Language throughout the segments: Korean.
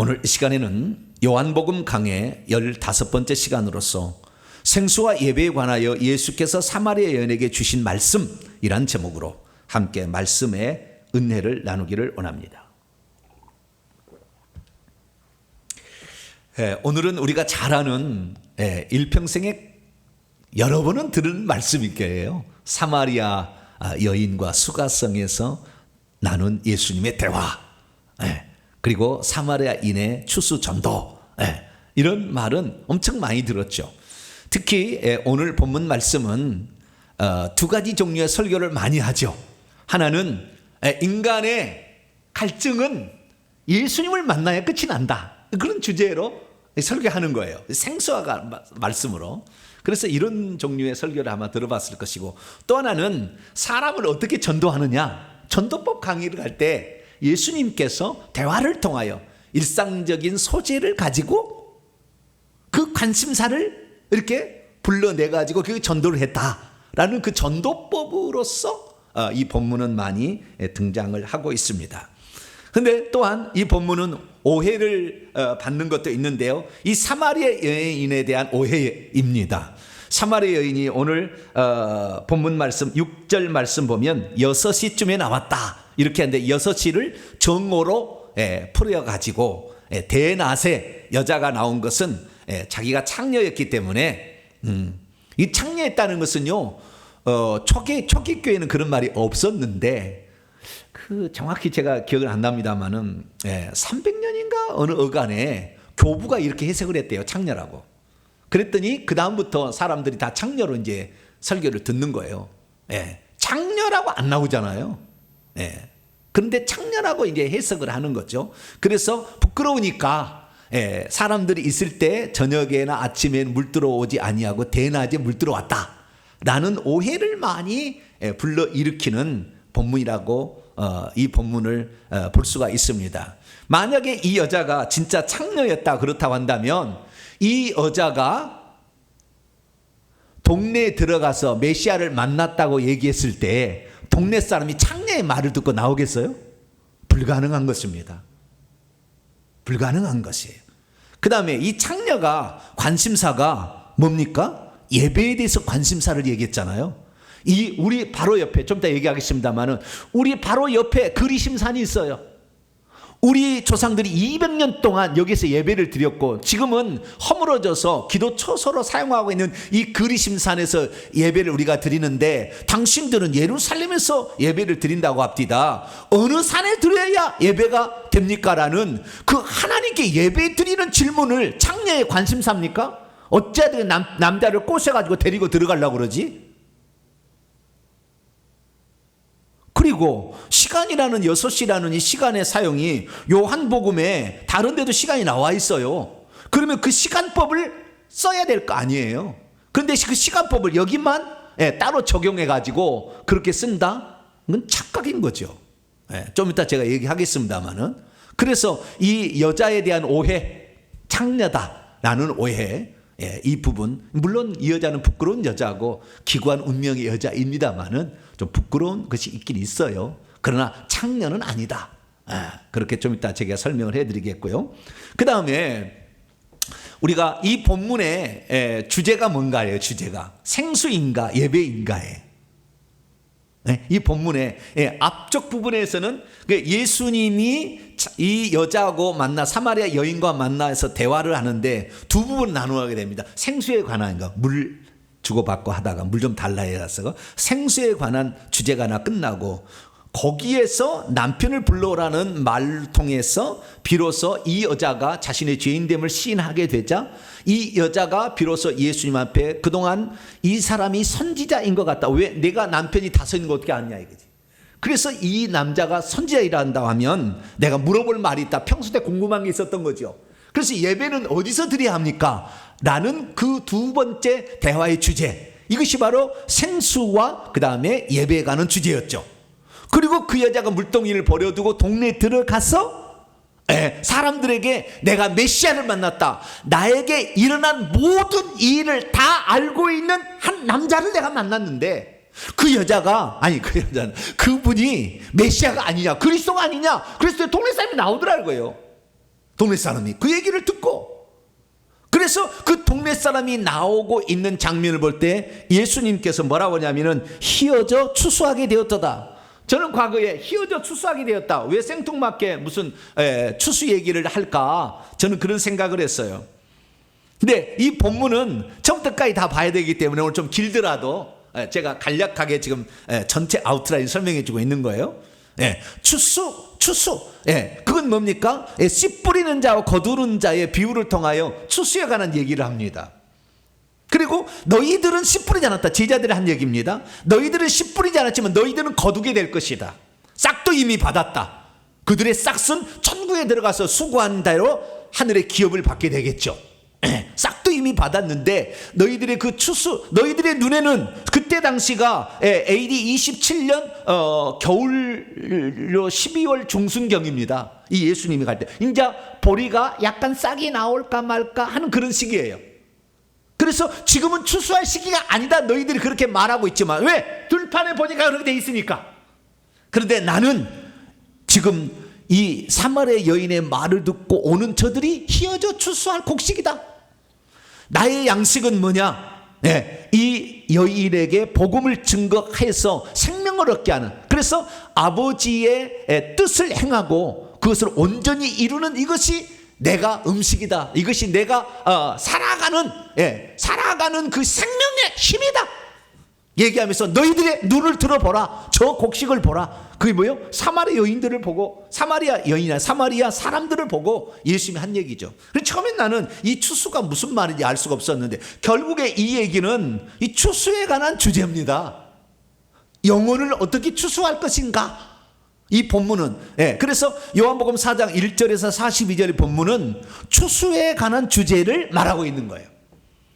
오늘 이 시간에는 요한복음 강해 15번째 시간으로서 생수와 예배에 관하여 예수께서 사마리아 여인에게 주신 말씀이란 제목으로 함께 말씀의 은혜를 나누기를 원합니다. 오늘은 우리가 잘 아는 일평생에 여러 번은 들은 말씀일 거예요. 사마리아 여인과 수가성에서 나눈 예수님의 대화, 그리고 사마리아인의 추수전도, 이런 말은 엄청 많이 들었죠. 특히 오늘 본문 말씀은 두 가지 종류의 설교를 많이 하죠. 하나는 인간의 갈증은 예수님을 만나야 끝이 난다, 그런 주제로 설교하는 거예요. 생수와 말씀으로. 그래서 이런 종류의 설교를 아마 들어봤을 것이고, 또 하나는 사람을 어떻게 전도하느냐, 전도법 강의를 할 때 예수님께서 대화를 통하여 일상적인 소재를 가지고 그 관심사를 이렇게 불러내가지고 그 전도를 했다라는 그 전도법으로서 이 본문은 많이 등장을 하고 있습니다. 그런데 또한 이 본문은 오해를 받는 것도 있는데요. 이 사마리아 여인에 대한 오해입니다. 사마리아 여인이 오늘 본문 말씀 6절 말씀 보면 6시쯤에 나왔다 이렇게 하는데, 6시를 정오로 풀어가지고 대낮에 여자가 나온 것은 자기가 창녀였기 때문에, 이 창녀였다는 것은요, 초기 교회는 그런 말이 없었는데, 정확히 제가 기억은 안 납니다만은 300년인가 어느 어간에 교부가 이렇게 해석을 했대요, 창녀라고. 그랬더니 그 다음부터 사람들이 다 창녀로 이제 설교를 듣는 거예요. 창녀라고 안 나오잖아요. 그런데 창녀라고 이제 해석을 하는 거죠. 그래서 부끄러우니까 사람들이 있을 때 저녁에나 아침에는 물 들어오지 아니하고 대낮에 물 들어왔다라는 오해를 많이 불러일으키는 본문이라고 이 본문을 볼 수가 있습니다. 만약에 이 여자가 진짜 창녀였다 그렇다고 한다면, 이 여자가 동네에 들어가서 메시아를 만났다고 얘기했을 때 동네 사람이 창녀의 말을 듣고 나오겠어요? 불가능한 것입니다. 불가능한 것이에요. 그 다음에 이 창녀가 관심사가 뭡니까? 예배에 대해서 관심사를 얘기했잖아요. 우리 바로 옆에, 좀 이따 얘기하겠습니다만은, 우리 바로 옆에 그리심산이 있어요. 우리 조상들이 200년 동안 여기서 예배를 드렸고, 지금은 허물어져서 기도 처소로 사용하고 있는 이 그리심산에서 예배를 우리가 드리는데, 당신들은 예루살렘에서 예배를 드린다고 합디다. 어느 산에 드려야 예배가 됩니까? 라는 그 하나님께 예배 드리는 질문을 창녀의 관심사입니까? 어찌하든 남자를 꼬셔가지고 데리고 들어가려고 그러지? 그리고 시간이라는 6시라는 이 시간의 사용이 요한복음에 다른 데도 시간이 나와 있어요. 그러면 그 시간법을 써야 될 거 아니에요. 그런데 그 시간법을 여기만 따로 적용해 가지고 그렇게 쓴다? 그건 착각인 거죠. 좀 이따 제가 얘기하겠습니다만은. 그래서 이 여자에 대한 오해, 창녀다라는 오해, 이 부분, 물론 이 여자는 부끄러운 여자고 기구한 운명의 여자입니다만은 좀 부끄러운 것이 있긴 있어요. 그러나 창녀는 아니다. 그렇게 좀 이따 제가 설명을 해드리겠고요. 그 다음에 우리가 이 본문의 주제가 뭔가예요? 주제가 생수인가 예배인가에, 이 본문의 앞쪽 부분에서는 예수님이 이 여자하고 사마리아 여인과 만나서 대화를 하는데 두 부분 나누게 됩니다. 생수에 관한 거, 물 주고받고 하다가 물 좀 달라 해서 생수에 관한 주제가 하나 끝나고, 거기에서 남편을 불러오라는 말을 통해서 비로소 이 여자가 자신의 죄인됨을 시인하게 되자, 이 여자가 비로소 예수님 앞에 그동안 이 사람이 선지자인 것 같다, 왜 내가 남편이 다섯인 거 어떻게 아냐 이거지. 그래서 이 남자가 선지자이란다 하면 내가 물어볼 말이 있다, 평소 때 궁금한 게 있었던 거죠. 그래서 예배는 어디서 드려야 합니까? 라는 그 두 번째 대화의 주제, 이것이 바로 생수와 그 다음에 예배에 가는 주제였죠. 그리고 그 여자가 물동이를 버려두고 동네에 들어가서 사람들에게 내가 메시아를 만났다, 나에게 일어난 모든 일을 다 알고 있는 한 남자를 내가 만났는데, 그 여자가, 아니 그 여자는, 그분이 메시아가 아니냐, 그리스도가 아니냐, 그래서 동네 사람이 나오더라고요. 동네 사람이 그 얘기를 듣고, 그래서 그 동네 사람이 나오고 있는 장면을 볼 때 예수님께서 뭐라고 하냐면은 희어져 추수하게 되었도다. 저는 과거에 희어져 추수하게 되었다, 왜 생뚱맞게 무슨 추수 얘기를 할까, 저는 그런 생각을 했어요. 근데 이 본문은 처음부터까지 다 봐야 되기 때문에 오늘 좀 길더라도 제가 간략하게 지금 전체 아웃라인 설명해 주고 있는 거예요. 추수. 그건 뭡니까? 씨 뿌리는 자와 거두는 자의 비유를 통하여 추수에 관한 얘기를 합니다. 그리고 너희들은 씨 뿌리지 않았다, 제자들이 한 얘기입니다. 너희들은 씨 뿌리지 않았지만 너희들은 거두게 될 것이다. 싹도 이미 받았다. 그들의 싹은 천국에 들어가서 수고한 대로 하늘의 기업을 받게 되겠죠. 싹도 이미 받았는데 너희들의 그 추수, 너희들의 눈에는 그때 당시가 AD 27년 겨울로 12월 중순경입니다. 이 예수님이 갈 때 이제 보리가 약간 싹이 나올까 말까 하는 그런 시기예요. 그래서 지금은 추수할 시기가 아니다, 너희들이 그렇게 말하고 있지만, 왜? 들판에 보니까 그렇게 돼 있으니까. 그런데 나는 지금 이 사마리아 여인의 말을 듣고 오는 저들이 희어져 추수할 곡식이다. 나의 양식은 뭐냐? 이 여인에게 복음을 증거해서 생명을 얻게 하는, 그래서 아버지의 뜻을 행하고 그것을 온전히 이루는, 이것이 내가 음식이다. 이것이 내가 살아가는 그 생명의 힘이다. 얘기하면서 너희들의 눈을 들어보라. 저 곡식을 보라. 그게 뭐예요? 사마리아 여인들을 보고, 사마리아 여인이나 사마리아 사람들을 보고 예수님이 한 얘기죠. 그래서 처음엔 나는 이 추수가 무슨 말인지 알 수가 없었는데, 결국에 이 얘기는 이 추수에 관한 주제입니다. 영혼을 어떻게 추수할 것인가? 이 본문은, 그래서 요한복음 4장 1절에서 42절의 본문은 추수에 관한 주제를 말하고 있는 거예요.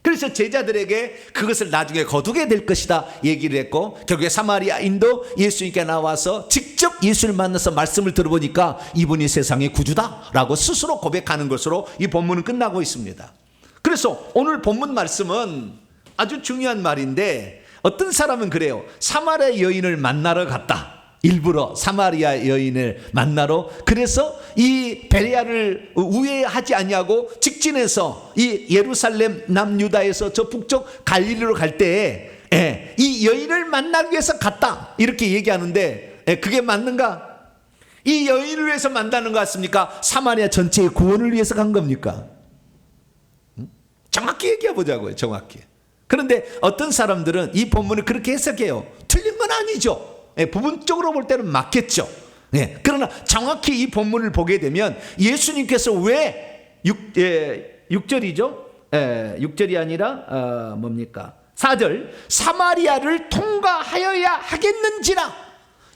그래서 제자들에게 그것을 나중에 거두게 될 것이다 얘기를 했고, 결국에 사마리아인도 예수님께 나와서 직접 예수를 만나서 말씀을 들어보니까 이분이 세상의 구주다라고 스스로 고백하는 것으로 이 본문은 끝나고 있습니다. 그래서 오늘 본문 말씀은 아주 중요한 말인데, 어떤 사람은 그래요. 사마리아 여인을 만나러 갔다. 일부러 사마리아 여인을 만나러, 그래서 이 베레아를 우회하지 아니하고 직진해서 이 예루살렘 남유다에서 저 북쪽 갈릴리로 갈 때에 이 여인을 만나기 위해서 갔다, 이렇게 얘기하는데 그게 맞는가? 이 여인을 위해서 만나는 것 같습니까? 사마리아 전체의 구원을 위해서 간 겁니까? 정확히 얘기해 보자고요. 정확히. 그런데 어떤 사람들은 이 본문을 그렇게 해석해요. 틀린 건 아니죠. 부분적으로 볼 때는 맞겠죠. 그러나 정확히 이 본문을 보게 되면 예수님께서 왜 6절이죠? 6절이 아니라 뭡니까? 4절, 사마리아를 통과하여야 하겠는지라.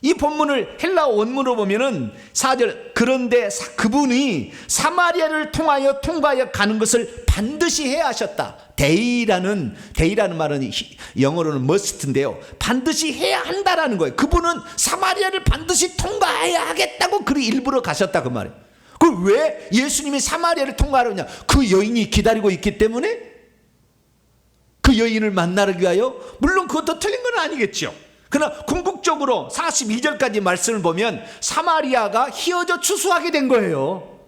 이 본문을 헬라어 원문으로 보면은 4절, 그런데 그분이 사마리아를 통하여 가는 것을 반드시 해야 하셨다. 데이라는 말은 영어로는 must인데요, 반드시 해야 한다라는 거예요. 그분은 사마리아를 반드시 통과해야 하겠다고 그리 일부러 가셨다, 그 말이에요. 그 왜 예수님이 사마리아를 통과하느냐? 그 여인이 기다리고 있기 때문에, 그 여인을 만나기 위하여. 물론 그것도 틀린 건 아니겠죠. 그러나 궁극적으로 42절까지 말씀을 보면 사마리아가 희어져 추수하게 된 거예요.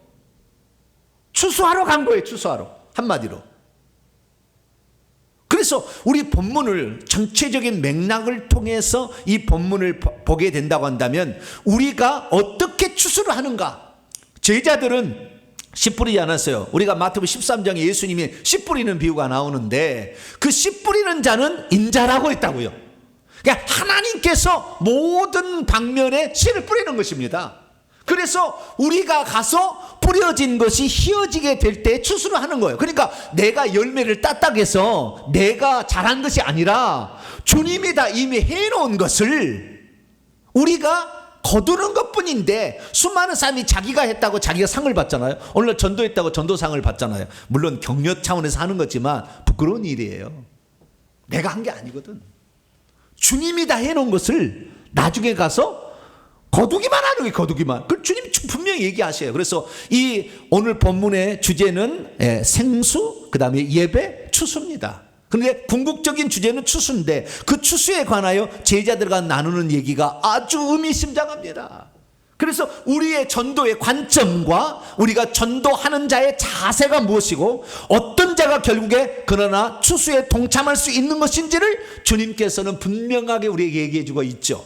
추수하러 간 거예요. 추수하러, 한마디로. 그래서 우리 본문을 전체적인 맥락을 통해서 이 본문을 보게 된다고 한다면 우리가 어떻게 추수를 하는가? 제자들은 씨 뿌리지 않았어요. 우리가 마태복음 13장에 예수님이 씨 뿌리는 비유가 나오는데, 그 씨 뿌리는 자는 인자라고 했다고요. 그러니까 하나님께서 모든 방면에 씨를 뿌리는 것입니다. 그래서 우리가 가서 뿌려진 것이 희어지게 될 때 추수를 하는 거예요. 그러니까 내가 열매를 땄다고 해서 내가 잘한 것이 아니라 주님이 다 이미 해놓은 것을 우리가 거두는 것뿐인데, 수많은 사람이 자기가 했다고 자기가 상을 받잖아요. 오늘 전도했다고 전도상을 받잖아요. 물론 격려 차원에서 하는 거지만 부끄러운 일이에요. 내가 한 게 아니거든. 주님이 다 해놓은 것을 나중에 가서 거두기만 하는 거예요. 거두기만. 그 주님 분명히 얘기하셔요. 그래서 이 오늘 본문의 주제는 생수, 그 다음에 예배, 추수입니다. 그런데 궁극적인 주제는 추수인데, 그 추수에 관하여 제자들과 나누는 얘기가 아주 의미심장합니다. 그래서 우리의 전도의 관점과 우리가 전도하는 자의 자세가 무엇이고 어떤 자가 결국에 그러나 추수에 동참할 수 있는 것인지를 주님께서는 분명하게 우리에게 얘기해 주고 있죠.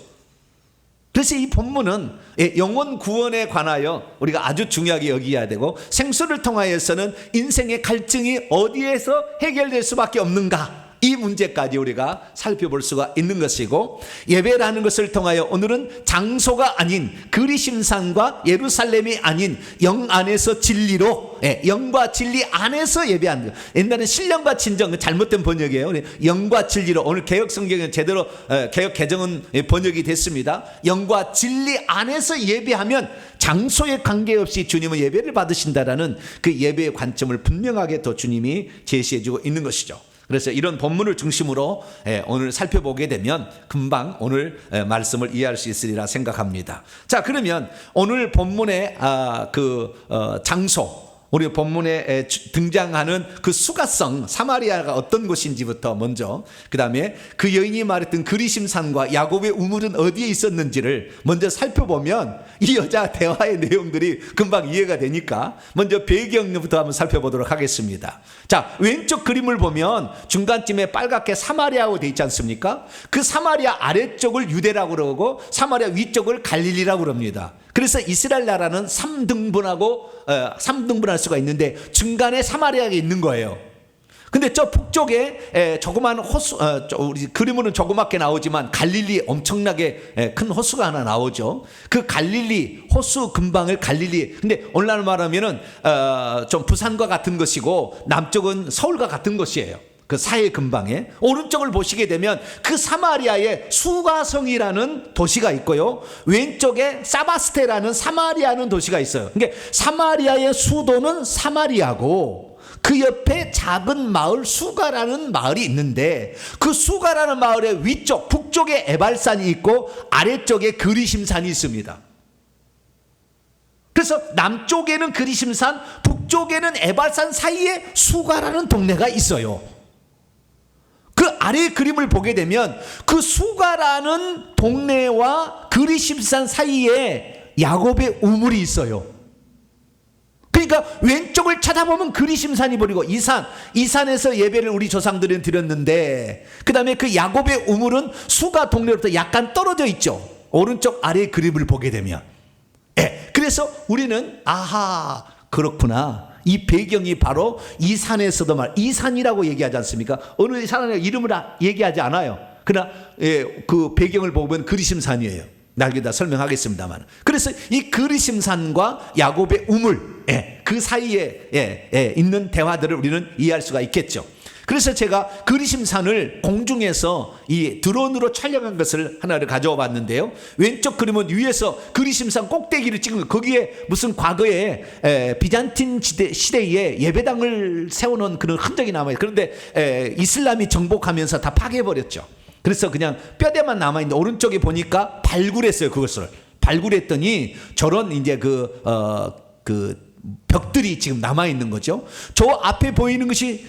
그래서 이 본문은 영혼 구원에 관하여 우리가 아주 중요하게 여겨야 되고, 생수를 통하여서는 인생의 갈증이 어디에서 해결될 수밖에 없는가, 이 문제까지 우리가 살펴볼 수가 있는 것이고, 예배라는 것을 통하여 오늘은 장소가 아닌 그리심산과 예루살렘이 아닌 영 안에서 진리로, 영과 진리 안에서 예배하는 것. 옛날에 신령과 진정, 잘못된 번역이에요. 영과 진리로. 오늘 개혁 성경은 제대로 개혁 개정은 번역이 됐습니다. 영과 진리 안에서 예배하면 장소에 관계없이 주님은 예배를 받으신다라는 그 예배의 관점을 분명하게 또 주님이 제시해주고 있는 것이죠. 그래서 이런 본문을 중심으로 오늘 살펴보게 되면 금방 오늘 말씀을 이해할 수 있으리라 생각합니다. 자, 그러면 오늘 본문의 장소, 우리 본문에 등장하는 그 수가성 사마리아가 어떤 곳인지부터 먼저, 그 다음에 그 여인이 말했던 그리심산과 야곱의 우물은 어디에 있었는지를 먼저 살펴보면 이 여자 대화의 내용들이 금방 이해가 되니까 먼저 배경부터 한번 살펴보도록 하겠습니다. 자, 왼쪽 그림을 보면 중간쯤에 빨갛게 사마리아라고 되어 있지 않습니까? 그 사마리아 아래쪽을 유대라고 그러고 사마리아 위쪽을 갈릴리라고 그럽니다. 그래서 이스라엘 나라는 3등분할 수가 있는데 중간에 사마리아가 있는 거예요. 근데 저 북쪽에 조그만 호수, 우리 그림으로는 조그맣게 나오지만 갈릴리 엄청나게 큰 호수가 하나 나오죠. 그 갈릴리 호수 근방을 갈릴리, 근데 오늘날 말하면은 좀 부산과 같은 것이고 남쪽은 서울과 같은 것이에요. 그 사해 근방에 오른쪽을 보시게 되면 그 사마리아에 수가성이라는 도시가 있고요, 왼쪽에 사바스테라는 사마리아는 도시가 있어요. 그러니까 사마리아의 수도는 사마리아고 그 옆에 작은 마을 수가라는 마을이 있는데, 그 수가라는 마을의 위쪽 북쪽에 에발산이 있고 아래쪽에 그리심산이 있습니다. 그래서 남쪽에는 그리심산, 북쪽에는 에발산 사이에 수가라는 동네가 있어요. 그 아래의 그림을 보게 되면 그 수가라는 동네와 그리심산 사이에 야곱의 우물이 있어요. 그러니까 왼쪽을 쳐다보면 그리심산이 보이고 이 산에서 예배를 우리 조상들은 드렸는데, 그 다음에 그 야곱의 우물은 수가 동네로부터 약간 떨어져 있죠. 오른쪽 아래의 그림을 보게 되면. 그래서 우리는 아하, 그렇구나, 이 배경이 바로 이 산에서도 이 산이라고 얘기하지 않습니까? 어느 산의 이름을 얘기하지 않아요. 그러나 그 배경을 보면 그리심산이에요. 나중에 다 설명하겠습니다만. 그래서 이 그리심산과 야곱의 우물, 그 사이에 있는 대화들을 우리는 이해할 수가 있겠죠. 그래서 제가 그리심산을 공중에서 이 드론으로 촬영한 것을 하나를 가져와 봤는데요. 왼쪽 그림은 위에서 그리심산 꼭대기를 찍은 거, 거기에 무슨 과거에 비잔틴 시대에 예배당을 세워놓은 그런 흔적이 남아요. 그런데 이슬람이 정복하면서 다 파괴해버렸죠. 그래서 그냥 뼈대만 남아있는데 오른쪽에 보니까 발굴했어요. 그것을 발굴했더니 저런 이제 그 벽들이 지금 남아있는 거죠. 저 앞에 보이는 것이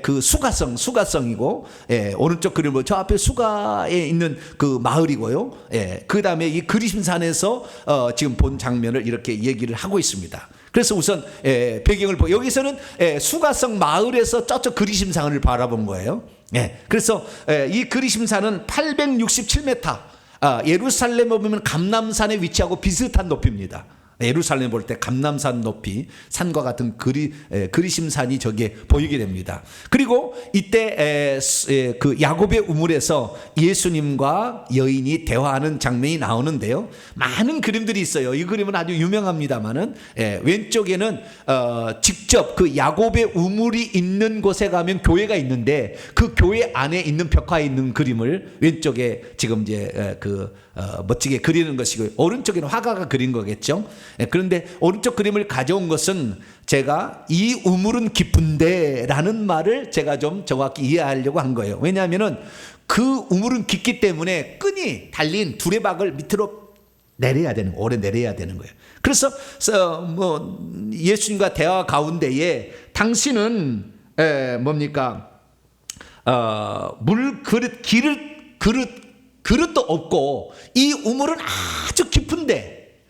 그 수가성이고, 오른쪽 그림은 저 앞에 수가에 있는 그 마을이고요. 그 다음에 이 그리심산에서 지금 본 장면을 이렇게 얘기를 하고 있습니다. 그래서 우선 배경을 보고 여기서는 수가성 마을에서 저쪽 그리심산을 바라본 거예요. 그래서 이 그리심산은 867m, 예루살렘에 보면 감람산에 위치하고 비슷한 높이입니다. 예루살렘 볼 때 감람산 높이, 산과 같은 그리심산이 저기에 보이게 됩니다. 그리고 이때 그 야곱의 우물에서 예수님과 여인이 대화하는 장면이 나오는데요. 많은 그림들이 있어요. 이 그림은 아주 유명합니다만은 왼쪽에는 직접 그 야곱의 우물이 있는 곳에 가면 교회가 있는데 그 교회 안에 있는 벽화에 있는 그림을 왼쪽에 지금 이제 멋지게 그리는 것이고, 오른쪽에는 화가가 그린 거겠죠. 그런데 오른쪽 그림을 가져온 것은 제가 이 우물은 깊은데 라는 말을 제가 좀 정확히 이해하려고 한 거예요. 왜냐하면은 그 우물은 깊기 때문에 끈이 달린 두레박을 밑으로 내려야 되는, 오래 내려야 되는 거예요. 그래서 예수님과 대화 가운데에 당신은 뭡니까? 물 그릇, 그릇도 없고 이 우물은 아주 깊은데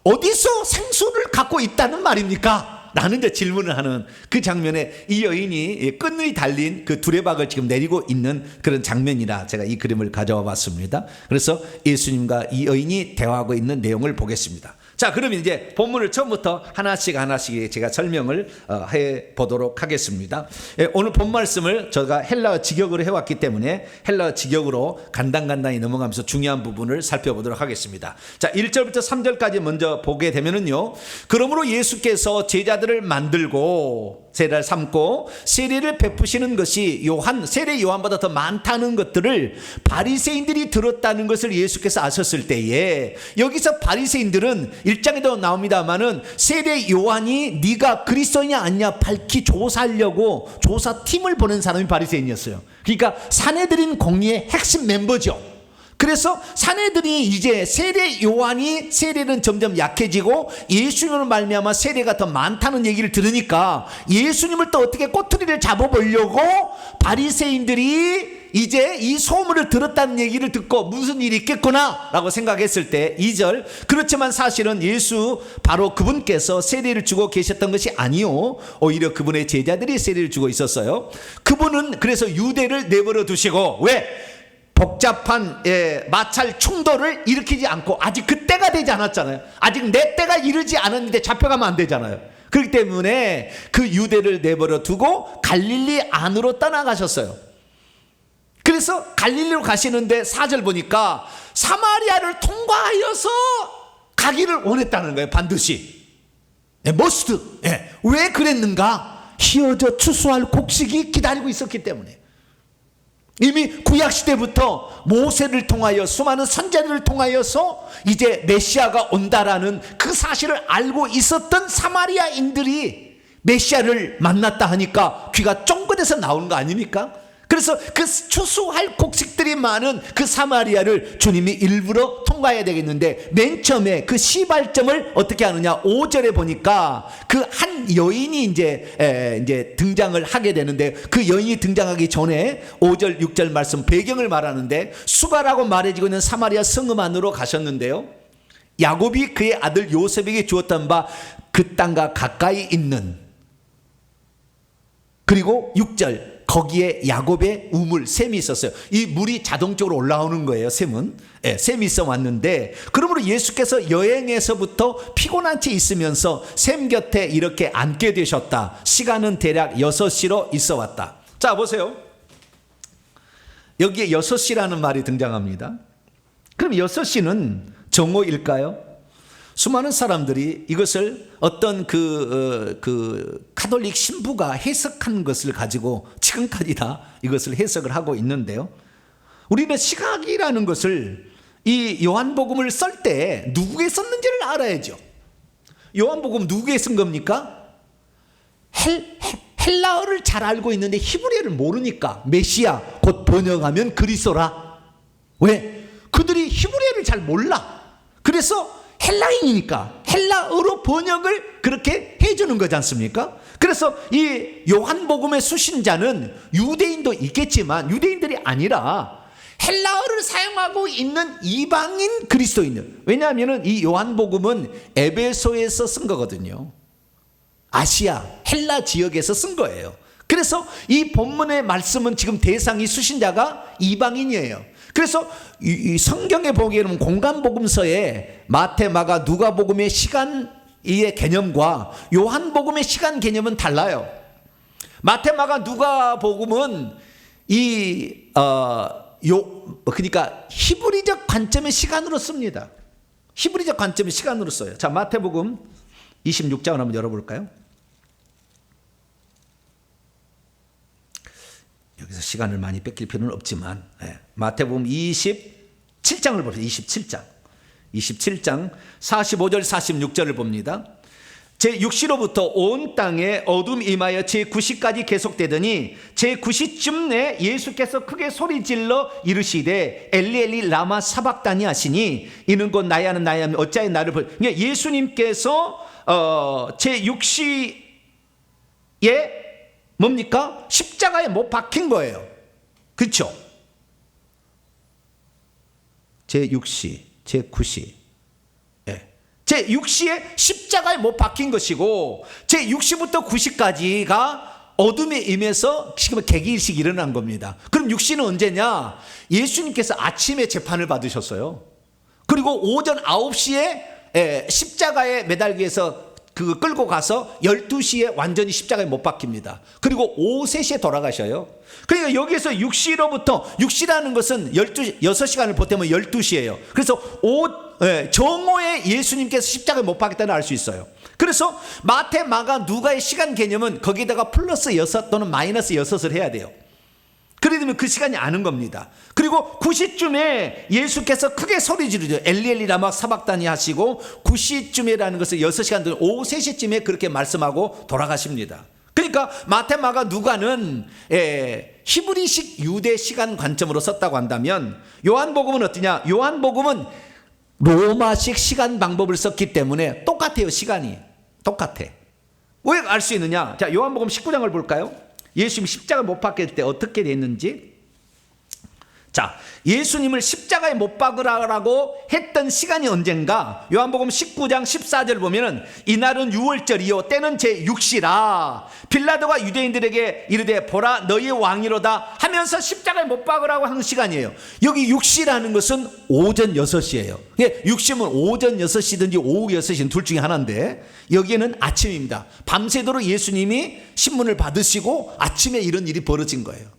어디서 생수를 갖고 있다는 말입니까? 라는 이제 질문을 하는 그 장면에 이 여인이 끈이 달린 그 두레박을 지금 내리고 있는 그런 장면이라 제가 이 그림을 가져와 봤습니다. 그래서 예수님과 이 여인이 대화하고 있는 내용을 보겠습니다. 자, 그러면 이제 본문을 처음부터 하나씩 제가 설명을 해 보도록 하겠습니다. 오늘 본 말씀을 제가 헬라어 직역으로 해왔기 때문에 헬라어 직역으로 간단히 넘어가면서 중요한 부분을 살펴보도록 하겠습니다. 자, 1절부터 3절까지 먼저 보게 되면은요, 그러므로 예수께서 제자들을 만들고 세례를 삼고 세례를 베푸시는 것이 세례 요한보다 더 많다는 것들을 바리새인들이 들었다는 것을 예수께서 아셨을 때에, 여기서 바리새인들은 1장에도 나옵니다마는 세례 요한이 네가 그리스도냐 아니냐 밝히 조사하려고 조사팀을 보낸 사람이 바리새인이었어요. 그러니까 사내들인 공의의 핵심 멤버죠. 그래서 사내들이 이제 세례 요한이 세례는 점점 약해지고 예수님으로 말미암아 세례가 더 많다는 얘기를 들으니까 예수님을 또 어떻게 꼬투리를 잡아보려고 바리새인들이 이제 이 소문을 들었다는 얘기를 듣고 무슨 일이 있겠구나 라고 생각했을 때 2절, 그렇지만 사실은 예수 바로 그분께서 세례를 주고 계셨던 것이 아니요, 오히려 그분의 제자들이 세례를 주고 있었어요. 그분은 그래서 유대를 내버려 두시고, 왜? 복잡한 마찰 충돌을 일으키지 않고, 아직 그 때가 되지 않았잖아요. 아직 내 때가 이르지 않았는데 잡혀가면 안 되잖아요. 그렇기 때문에 그 유대를 내버려 두고 갈릴리 안으로 떠나가셨어요. 그래서 갈릴리로 가시는데 4절 보니까 사마리아를 통과하여서 가기를 원했다는 거예요. 반드시. 머스트. 왜 그랬는가? 휘어져 추수할 곡식이 기다리고 있었기 때문에. 이미 구약시대부터 모세를 통하여 수많은 선지자들을 통하여서 이제 메시아가 온다라는 그 사실을 알고 있었던 사마리아인들이 메시아를 만났다 하니까 귀가 쫑긋해서 나오는 거 아닙니까? 그래서 그 추수할 곡식들이 많은 그 사마리아를 주님이 일부러 통과해야 되겠는데, 맨 처음에 그 시발점을 어떻게 하느냐, 5절에 보니까 그 한 여인이 이제 등장을 하게 되는데, 그 여인이 등장하기 전에 5절 6절 말씀 배경을 말하는데, 수가라고 말해지고 있는 사마리아 성읍 안으로 가셨는데요, 야곱이 그의 아들 요셉에게 주었던 바 그 땅과 가까이 있는, 그리고 6절 거기에 야곱의 우물, 샘이 있었어요. 이 물이 자동적으로 올라오는 거예요. 샘은. 샘이 있어 왔는데, 그러므로 예수께서 여행에서부터 피곤한 채 있으면서 샘 곁에 이렇게 앉게 되셨다. 시간은 대략 6시로 있어 왔다. 자, 보세요. 여기에 6시라는 말이 등장합니다. 그럼 6시는 정오일까요? 수많은 사람들이 이것을 어떤 가톨릭 신부가 해석한 것을 가지고 지금까지 다 이것을 해석을 하고 있는데요, 우리는 시각이라는 것을 이 요한복음을 쓸 때 누구에 썼는지를 알아야죠. 요한복음 누구에 쓴 겁니까? 헬라어를 잘 알고 있는데 히브리어를 모르니까 메시아 곧 번역하면 그리스도라. 왜? 그들이 히브리어를 잘 몰라. 그래서 헬라인이니까 헬라어로 번역을 그렇게 해주는 거지 않습니까? 그래서 이 요한복음의 수신자는 유대인도 있겠지만 유대인들이 아니라 헬라어를 사용하고 있는 이방인 그리스도인들. 왜냐하면 이 요한복음은 에베소에서 쓴 거거든요. 아시아 헬라 지역에서 쓴 거예요. 그래서 이 본문의 말씀은 지금 대상이 수신자가 이방인이에요. 그래서 이 성경에 보기에는 공간복음서에 마태, 마가, 누가복음의 시간의 개념과 요한복음의 시간 개념은 달라요. 마태, 마가, 누가복음은 그러니까 히브리적 관점의 시간으로 씁니다. 히브리적 관점의 시간으로 써요. 자, 마태복음 26장을 한번 열어볼까요? 여기서 시간을 많이 뺏길 필요는 없지만, 마태복음 27장을 보세요. 27장 45절 46절을 봅니다. 제6시로부터 온 땅에 어둠이 임하여 제9시까지 계속되더니 제9시쯤에 예수께서 크게 소리질러 이르시되 엘리 엘리 라마 사박다니 하시니 이는 곧 나야는 나야 어찌하여 나를 그러니까 예수님께서 제6시에 뭡니까? 십자가에 못 박힌 거예요. 그렇죠? 제6시, 제9시. 제 제6시에 십자가에 못 박힌 것이고, 제6시부터 9시까지가 어둠에 임해서 지금 개기일식이 일어난 겁니다. 그럼 6시는 언제냐? 예수님께서 아침에 재판을 받으셨어요. 그리고 오전 9시에 십자가에 매달기 위해서 그 끌고 가서 12시에 완전히 십자가에 못 박힙니다. 그리고 오후 3시에 돌아가셔요. 그러니까 여기서 6시로부터, 6시라는 것은 6시간을 보태면 12시예요. 그래서 정오에 예수님께서 십자가에 못 박혔다는 알 수 있어요. 그래서 마태, 마가, 누가의 시간 개념은 거기다가 플러스 6 또는 마이너스 6을 해야 돼요. 그래 되면 그 시간이 아는 겁니다. 그리고 9시쯤에 예수께서 크게 소리 지르죠. 엘리 엘리 라마 사박다니 하시고, 9시쯤에라는 것은 6시간 전 오후 3시쯤에 그렇게 말씀하고 돌아가십니다. 그러니까 마태, 마가, 누가는 히브리식 유대 시간 관점으로 썼다고 한다면, 요한복음은 어떠냐? 요한복음은 로마식 시간 방법을 썼기 때문에 똑같아요. 시간이 똑같아. 왜 알 수 있느냐? 자, 요한복음 19장을 볼까요? 예수님이 십자가 못 박힐 때 어떻게 됐는지. 자, 예수님을 십자가에 못 박으라고 했던 시간이 언젠가? 요한복음 19장 14절 보면은, 이날은 6월절이요 때는 제6시라 빌라도가 유대인들에게 이르되 보라 너희의 왕이로다 하면서 십자가에 못 박으라고 한 시간이에요. 여기 6시라는 것은 오전 6시예요. 6시면 오전 6시든지 오후 6시든 둘 중에 하나인데, 여기에는 아침입니다. 밤새도록 예수님이 신문을 받으시고 아침에 이런 일이 벌어진 거예요.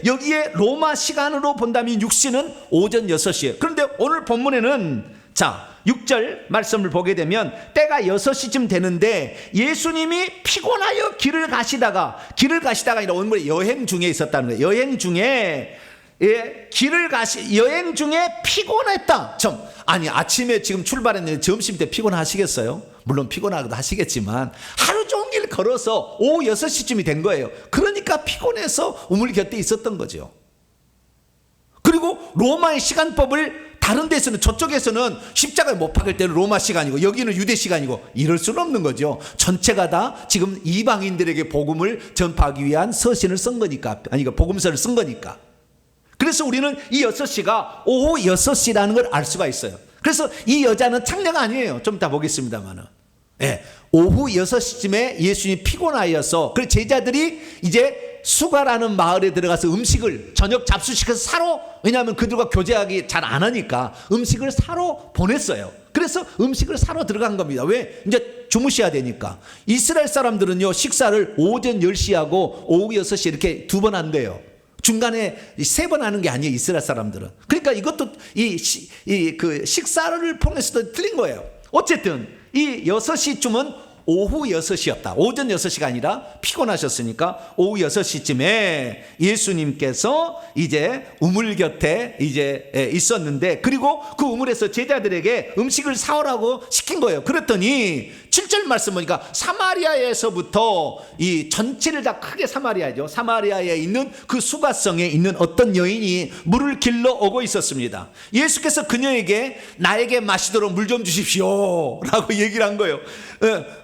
여기에 로마 시간으로 본다면 6시는 오전 6시예요. 그런데 오늘 본문에는, 자, 6절 말씀을 보게 되면 때가 6시쯤 되는데 예수님이 피곤하여 길을 가시다가 아니라 오늘 여행 중에 있었다는 거예요. 여행 중에 여행 중에 피곤했다. 아니, 아침에 지금 출발했는데 점심 때 피곤하시겠어요? 물론 피곤하기도 하시겠지만 하루 종일 걸어서 오후 6시쯤이 된 거예요. 그러니까 피곤해서 우물 곁에 있었던 거죠. 그리고 로마의 시간법을 다른 데서는, 저쪽에서는 십자가에 못 박을 때는 로마 시간이고 여기는 유대 시간이고 이럴 수는 없는 거죠. 전체가 다 지금 이방인들에게 복음을 전파하기 위한 서신을 쓴 거니까, 아니 복음서를 쓴 거니까. 그래서 우리는 이 6시가 오후 6시라는 걸 알 수가 있어요. 그래서 이 여자는 창녀가 아니에요. 좀 이따 보겠습니다만은. 오후 6시쯤에 예수님이 피곤하여서, 그래서 제자들이 이제 수가라는 마을에 들어가서 음식을 저녁 잡수시켜서 사러, 왜냐하면 그들과 교제하기 잘 안 하니까 음식을 사러 보냈어요. 그래서 음식을 사러 들어간 겁니다. 왜? 이제 주무셔야 되니까. 이스라엘 사람들은요, 식사를 오전 10시하고 오후 6시 이렇게 2번 한대요. 중간에 3번 하는 게 아니에요, 이스라엘 사람들은. 그러니까 이것도 그 식사를 통해서도 틀린 거예요. 어쨌든 이 6시쯤은 오후 6시였다. 오전 6시가 아니라 피곤하셨으니까 오후 6시쯤에 예수님께서 이제 우물 곁에 이제 있었는데, 그리고 그 우물에서 제자들에게 음식을 사오라고 시킨 거예요. 그랬더니 7절 말씀 보니까 사마리아에서부터, 이 전체를 다 크게 사마리아죠. 사마리아에 있는 그 수가성에 있는 어떤 여인이 물을 길러 오고 있었습니다. 예수께서 그녀에게 나에게 마시도록 물 좀 주십시오 라고 얘기를 한 거예요.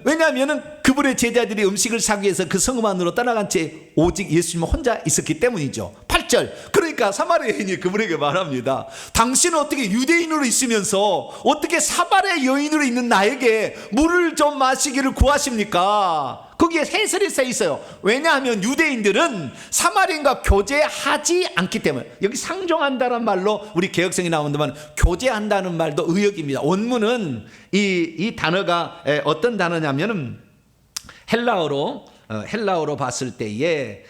왜냐하면 그분의 제자들이 음식을 사기 위해서 그 성읍 안으로 떠나간 채 오직 예수님은 혼자 있었기 때문이죠. 8절, 그러니까 사마리아 여인이 그분에게 말합니다. 당신은 어떻게 유대인으로 있으면서 어떻게 사마리아 여인으로 있는 나에게 물을 좀 마시기를 구하십니까? 거기에 해설이 써 있어요. 왜냐하면 유대인들은 사마리아인과 교제하지 않기 때문에. 여기 상종한다는 말로 우리 개혁성이 나온다면 교제한다는 말도 의역입니다. 원문은 이 단어가 어떤 단어냐면은 헬라어로 봤을 때에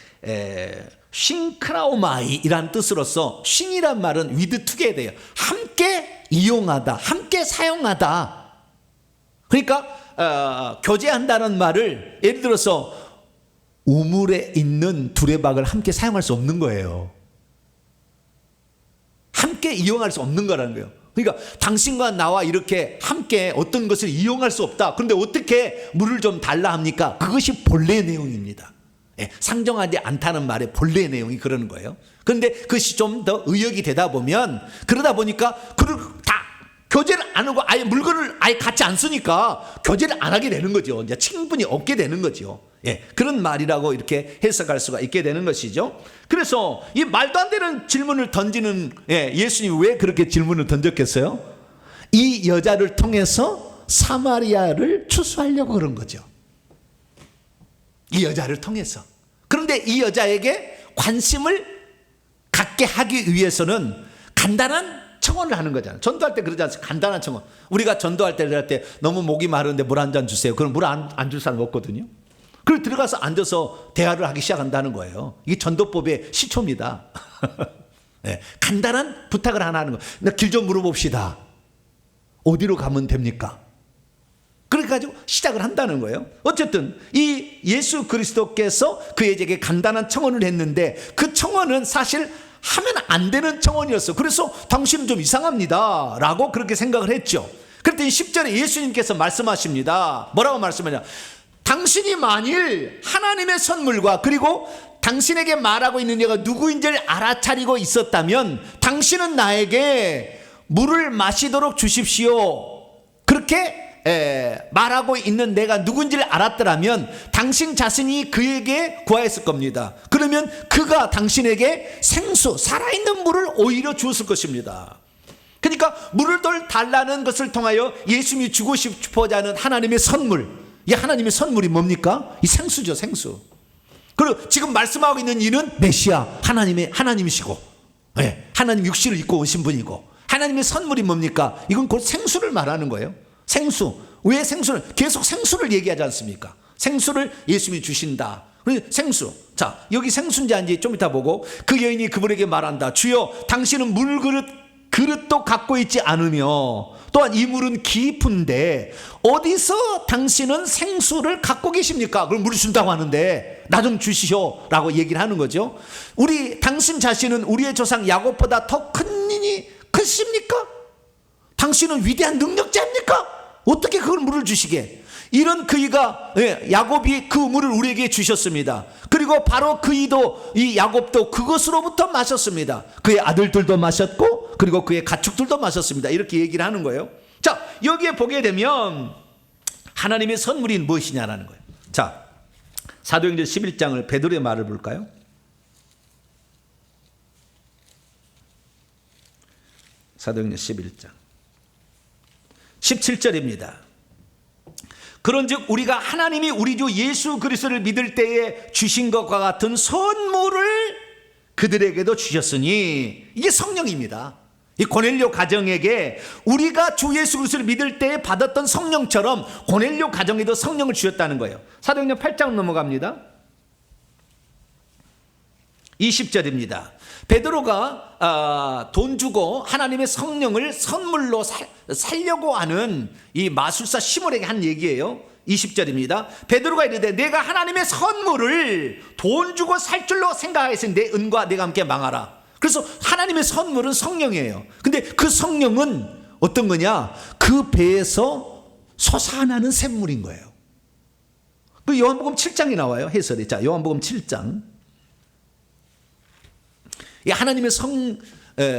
싱크라오마이라는 뜻으로서, 싱이란 말은 with together예요. 함께 이용하다, 함께 사용하다. 그러니까 교제한다는 말을, 예를 들어서 우물에 있는 두레박을 함께 사용할 수 없는 거예요. 함께 이용할 수 없는 거라는 거예요. 그러니까 당신과 나와 이렇게 함께 어떤 것을 이용할 수 없다. 그런데 어떻게 물을 좀 달라 합니까? 그것이 본래의 내용입니다. 상정하지 않다는 말의 본래의 내용이 그러는 거예요. 그런데 그것이 좀 더 의역이 되다 보면, 그러다 보니까 다 교제를 안 하고 아예 물건을 아예 갖지 않으니까 교제를 안 하게 되는 거죠. 이제 친분이 없게 되는 거죠. 그런 말이라고 이렇게 해석할 수가 있게 되는 것이죠. 그래서 이 말도 안 되는 질문을 던지는 예수님이 왜 그렇게 질문을 던졌겠어요? 이 여자를 통해서 사마리아를 추수하려고 그런 거죠. 이 여자를 통해서. 그런데 이 여자에게 관심을 갖게 하기 위해서는 간단한 청원을 하는 거잖아요. 전도할 때 그러지 않습니까? 간단한 청원. 우리가 전도할 때 너무 목이 마른데 물 한 잔 주세요. 그럼 물 안 줄 사람 없거든요. 그리고 들어가서 앉아서 대화를 하기 시작한다는 거예요. 이게 전도법의 시초입니다. 네, 간단한 부탁을 하나 하는 거예요. 길 좀 물어봅시다. 어디로 가면 됩니까? 그래가지고 시작을 한다는 거예요. 어쨌든 이 예수 그리스도께서 그에게 간단한 청원을 했는데 그 청원은 사실 하면 안 되는 청원이었어. 그래서 당신은 좀 이상합니다 라고 그렇게 생각을 했죠. 그랬더니 10절에 예수님께서 말씀하십니다. 뭐라고 말씀하냐? 당신이 만일 하나님의 선물과 그리고 당신에게 말하고 있는 이가 누구인지를 알아차리고 있었다면 당신은 나에게 물을 마시도록 주십시오. 그렇게 말하고 있는 내가 누군지를 알았더라면 당신 자신이 그에게 구하였을 겁니다. 그러면 그가 당신에게 생수, 살아있는 물을 오히려 주었을 것입니다. 그러니까 물을 달라는 것을 통하여 예수님이 주고 싶어자 하는 하나님의 선물, 이 하나님의 선물이 뭡니까? 이 생수죠, 생수. 그리고 지금 말씀하고 있는 이는 메시아, 하나님이시고, 하나님 육신을 입고 오신 분이고, 하나님의 선물이 뭡니까? 이건 곧 생수를 말하는 거예요. 생수. 왜 생수를? 계속 생수를 얘기하지 않습니까? 생수를 예수님이 주신다. 생수. 자, 여기 생수인지 아닌지 좀 이따 보고 그 여인이 그분에게 말한다. 주여, 당신은 그릇도 갖고 있지 않으며 또한 이 물은 깊은데 어디서 당신은 생수를 갖고 계십니까? 그럼 물을 준다고 하는데 나 좀 주시오 라고 얘기를 하는 거죠. 당신 자신은 우리의 조상 야곱보다 더 크십니까? 당신은 위대한 능력자입니까? 어떻게 그걸 물을 주시게? 이런 그이가, 야곱이 그 물을 우리에게 주셨습니다. 그리고 바로 그이도, 이 야곱도 그것으로부터 마셨습니다. 그의 아들들도 마셨고 그리고 그의 가축들도 마셨습니다. 이렇게 얘기를 하는 거예요. 자, 여기에 보게 되면 하나님의 선물이 무엇이냐라는 거예요. 자, 사도행전 11장을 베드로의 말을 볼까요? 사도행전 11장 17절입니다. 그런즉 우리가 하나님이 우리 주 예수 그리스도를 믿을 때에 주신 것과 같은 선물을 그들에게도 주셨으니, 이게 성령입니다. 이 고넬료 가정에게 우리가 주 예수 그리스도를 믿을 때에 받았던 성령처럼 고넬료 가정에도 성령을 주셨다는 거예요. 사도행전 8장 넘어갑니다. 20절입니다. 베드로가 돈 주고 하나님의 성령을 선물로 살려고 하는 이 마술사 시몬에게 한 얘기예요. 20절입니다. 베드로가 이르되 내가 하나님의 선물을 돈 주고 살 줄로 생각하였으니 내 은과 내가 함께 망하라. 그래서 하나님의 선물은 성령이에요. 근데 그 성령은 어떤 거냐? 그 배에서 솟아나는 샘물인 거예요. 그 요한복음 7장이 나와요, 해설이. 자, 요한복음 7장. 이 하나님의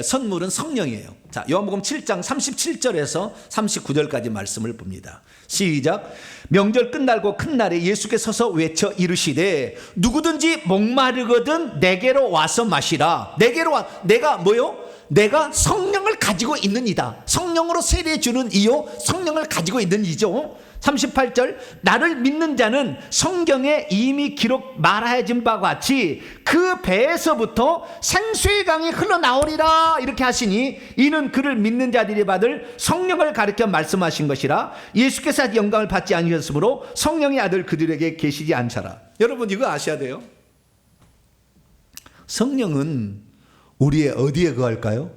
선물은 성령이에요. 자, 요한복음 7장 37절에서 39절까지 말씀을 봅니다. 시작. 명절 끝날고 큰 날에 예수께서 서서 외쳐 이르시되 누구든지 목마르거든 내게로 와서 마시라. 내가 뭐요? 내가 성령을 가지고 있는 이다. 성령으로 세례 주는 이요, 성령을 가지고 있는 이죠. 38절. 나를 믿는 자는 성경에 이미 기록 말하여진 바와 같이 그 배에서부터 생수의 강이 흘러나오리라. 이렇게 하시니 이는 그를 믿는 자들이 받을 성령을 가르쳐 말씀하신 것이라. 예수께서 영광을 받지 아니하셨으므로 성령의 아들 그들에게 계시지 않더라. 여러분, 이거 아셔야 돼요. 성령은 우리의 어디에 거할까요?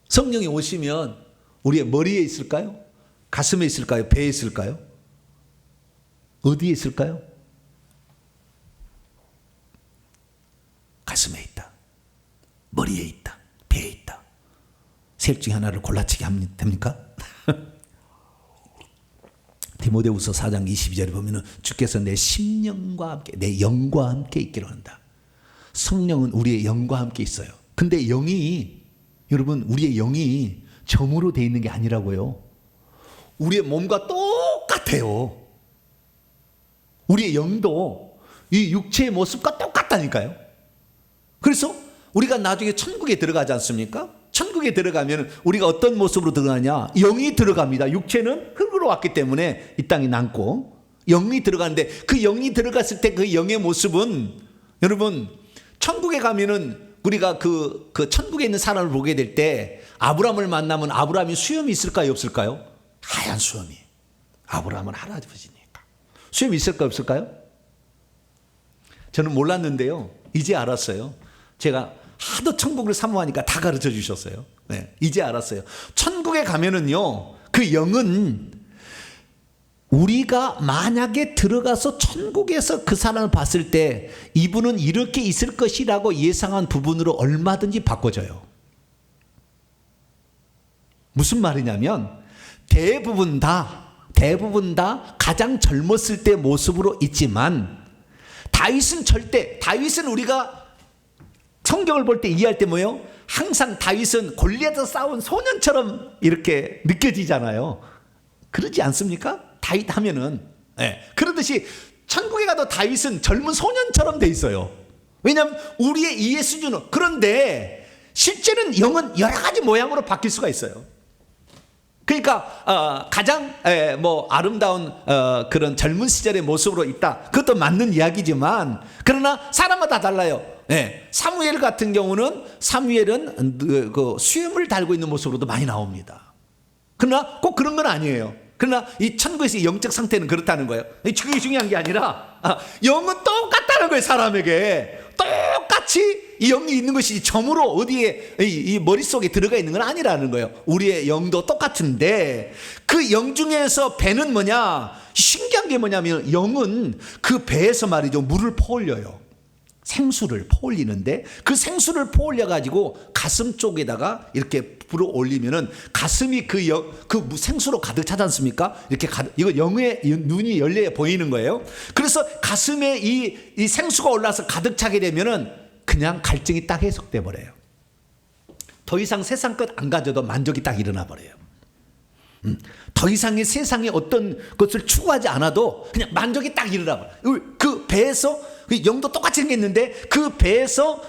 성령이 오시면 우리의 머리에 있을까요? 가슴에 있을까요? 배에 있을까요? 어디에 있을까요? 가슴에 있다. 머리에 있다. 배에 있다. 셋 중에 하나를 골라치기 하면 됩니까? 디모데후서 4장 22절에 보면 주께서 내 심령과 함께, 내 영과 함께 있기로 한다. 성령은 우리의 영과 함께 있어요. 근데 여러분, 우리의 영이 점으로 되어 있는 게 아니라고요. 우리의 몸과 똑같아요. 우리의 영도 이 육체의 모습과 똑같다니까요. 그래서 우리가 나중에 천국에 들어가지 않습니까? 천국에 천국에 들어가면 우리가 어떤 모습으로 들어가냐? 영이 들어갑니다. 육체는 흙으로 왔기 때문에 이 땅에 남고 영이 들어가는데 그 영이 들어갔을 때 그 영의 모습은 여러분 천국에 가면은 우리가 그 천국에 있는 사람을 보게 될 때 아브라함을 만나면 아브라함이 수염이 있을까요? 없을까요? 하얀 수염이. 아브라함은 할아버지니까. 수염이 있을까요? 없을까요? 저는 몰랐는데요. 이제 알았어요. 제가 하도 천국을 사모하니까 다 가르쳐 주셨어요. 네, 이제 알았어요. 천국에 가면은요, 그 영은 우리가 만약에 들어가서 천국에서 그 사람을 봤을 때 이분은 이렇게 있을 것이라고 예상한 부분으로 얼마든지 바꿔져요. 무슨 말이냐면 대부분 다 가장 젊었을 때 모습으로 있지만 다윗은 우리가 성경을 볼 때 이해할 때 뭐예요? 항상 다윗은 골리앗과 싸운 소년처럼 이렇게 느껴지잖아요. 그러지 않습니까? 다윗 하면은. 네. 그러듯이 천국에 가도 다윗은 젊은 소년처럼 돼 있어요. 왜냐하면 우리의 이해 수준은. 그런데 실제는 영은 여러 가지 모양으로 바뀔 수가 있어요. 그러니까 가장 아름다운 그런 젊은 시절의 모습으로 있다. 그것도 맞는 이야기지만 그러나 사람마다 달라요. 네. 사무엘 같은 경우는 그 수염을 달고 있는 모습으로도 많이 나옵니다. 그러나 꼭 그런 건 아니에요. 그러나 이 천국에서의 영적 상태는 그렇다는 거예요. 그게 중요한 게 아니라 영은 똑같다는 거예요. 사람에게 똑같이 이 영이 있는 것이 점으로 어디에 이 머릿속에 들어가 있는 건 아니라는 거예요. 우리의 영도 똑같은데 그 영 중에서 배는 뭐냐? 신기한 게 뭐냐면 영은 그 배에서 말이죠, 물을 퍼올려요. 생수를 퍼올리는데 그 생수를 퍼올려 가지고 가슴 쪽에다가 이렇게 불어 올리면은 가슴이 그 생수로 가득 차지 않습니까? 이렇게 이거 영의 눈이 열려 보이는 거예요. 그래서 가슴에 이 생수가 올라서 가득 차게 되면은 그냥 갈증이 딱 해소돼 버려요. 더 이상 세상 것 안 가져도 만족이 딱 일어나 버려요. 더 이상의 세상의 어떤 것을 추구하지 않아도 그냥 만족이 딱 일어나 버려요. 그 배에서 영도 똑같이 생겼는데 그 배에서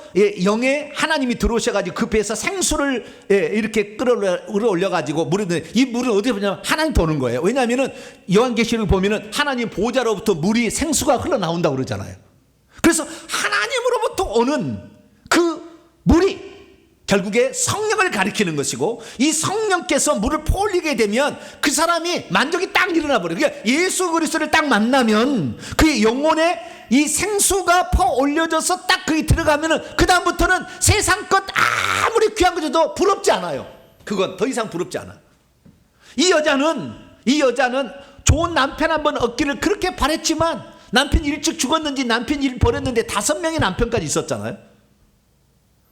영에 하나님이 들어오셔가지고 그 배에서 생수를 이렇게 끌어올려가지고 이 물은 어디에 보냐면 하나님 보는 거예요. 왜냐하면은 요한계시록 보면은 하나님 보좌로부터 물이 생수가 흘러나온다고 그러잖아요. 그래서 하나님으로부터 오는 그 물이 결국에 성령을 가리키는 것이고 이 성령께서 물을 퍼올리게 되면 그 사람이 만족이 딱 일어나 버려요. 그러니까 예수 그리스도를 딱 만나면 그의 영혼에 이 생수가 퍼올려져서 딱 그게 들어가면은 그 다음부터는 세상 것 아무리 귀한 것도 부럽지 않아요. 그건 더 이상 부럽지 않아. 이 여자는 좋은 남편 한번 얻기를 그렇게 바랬지만 남편이 일찍 죽었는지 남편이 일 버렸는데 5명의 남편까지 있었잖아요.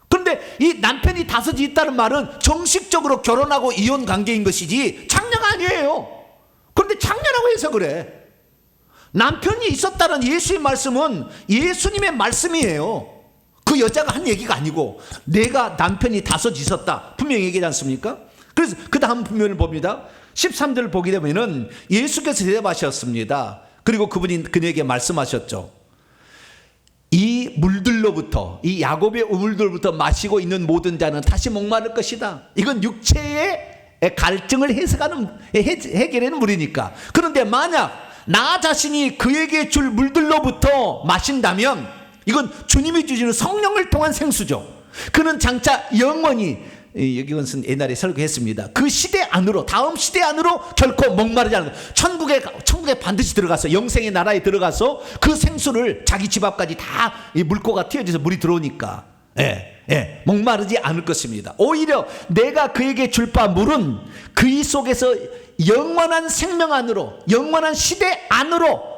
그런데 이 남편이 5이 있다는 말은 정식적으로 결혼하고 이혼 관계인 것이지 창녀가 아니에요. 그런데 창녀라고 해서 그래. 남편이 있었다는 예수의 말씀은 예수님의 말씀이에요. 그 여자가 한 얘기가 아니고 내가 남편이 5 있었다 분명히 얘기하지 않습니까? 그래서 그 다음 부면을 봅니다. 13절을 보게 되면은 예수께서 대답하셨습니다. 그리고 그분이 그에게 말씀하셨죠. 이 물들로부터 이 야곱의 우물들로부터 마시고 있는 모든 자는 다시 목마를 것이다. 이건 육체의 갈증을 해결하는 물이니까. 그런데 만약 나 자신이 그에게 줄 물들로부터 마신다면 이건 주님이 주시는 성령을 통한 생수죠. 그는 장차 영원히 여기는 옛날에 설교했습니다. 그 시대 안으로 다음 시대 안으로 결코 목마르지 않는 천국에 반드시 들어가서 영생의 나라에 들어가서 그 생수를 자기 집 앞까지 다 이 물고가 튀어져서 물이 들어오니까 목마르지 않을 것입니다. 오히려 내가 그에게 줄 바 물은 그의 속에서 영원한 생명 안으로 영원한 시대 안으로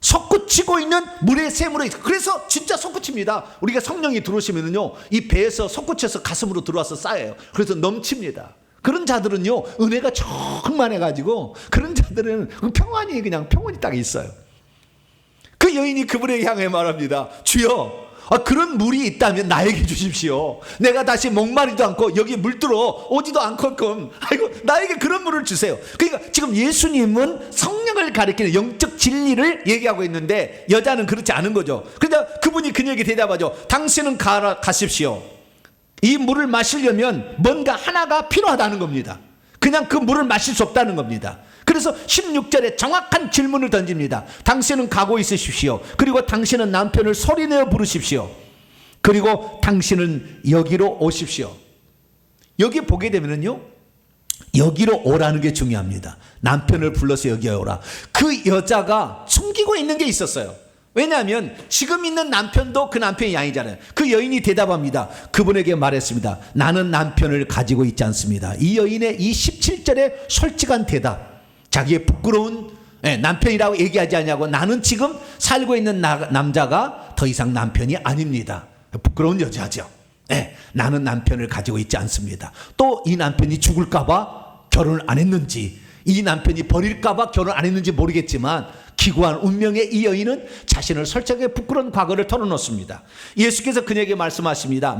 솟구치고 있는 물의 샘으로. 그래서 진짜 솟구칩니다. 우리가 성령이 들어오시면은요 이 배에서 솟구쳐서 가슴으로 들어와서 쌓여요. 그래서 넘칩니다. 그런 자들은요 은혜가 충만해가지고 그런 자들은 평안이 그냥 평온이 딱 있어요. 그 여인이 그분에게 향해 말합니다. 주여 그런 물이 있다면 나에게 주십시오. 내가 다시 목마르지도 않고 여기 물 들어 오지도 않게끔 나에게 그런 물을 주세요. 그러니까 지금 예수님은 성령을 가리키는 영적 진리를 얘기하고 있는데 여자는 그렇지 않은 거죠. 그러니까 그분이 그녀에게 대답하죠. 당신은 가십시오. 이 물을 마시려면 뭔가 하나가 필요하다는 겁니다. 그냥 그 물을 마실 수 없다는 겁니다. 그래서 16절에 정확한 질문을 던집니다. 당신은 가고 있으십시오. 그리고 당신은 남편을 소리내어 부르십시오. 그리고 당신은 여기로 오십시오. 여기 보게 되면요, 여기로 오라는 게 중요합니다. 남편을 불러서 여기 오라. 그 여자가 숨기고 있는 게 있었어요. 왜냐하면 지금 있는 남편도 그 남편이 아니잖아요. 그 여인이 대답합니다. 그분에게 말했습니다. 나는 남편을 가지고 있지 않습니다. 이 여인의 이 17절의 솔직한 대답, 자기의 부끄러운 남편이라고 얘기하지 않냐고, 나는 지금 살고 있는 남자가 더 이상 남편이 아닙니다. 부끄러운 여자죠. 나는 남편을 가지고 있지 않습니다. 또 이 남편이 죽을까 봐 결혼을 안 했는지, 이 남편이 버릴까 봐 결혼 안 했는지 모르겠지만 기구한 운명의 이 여인은 자신을 솔직하게 부끄러운 과거를 털어놓습니다. 예수께서 그녀에게 말씀하십니다.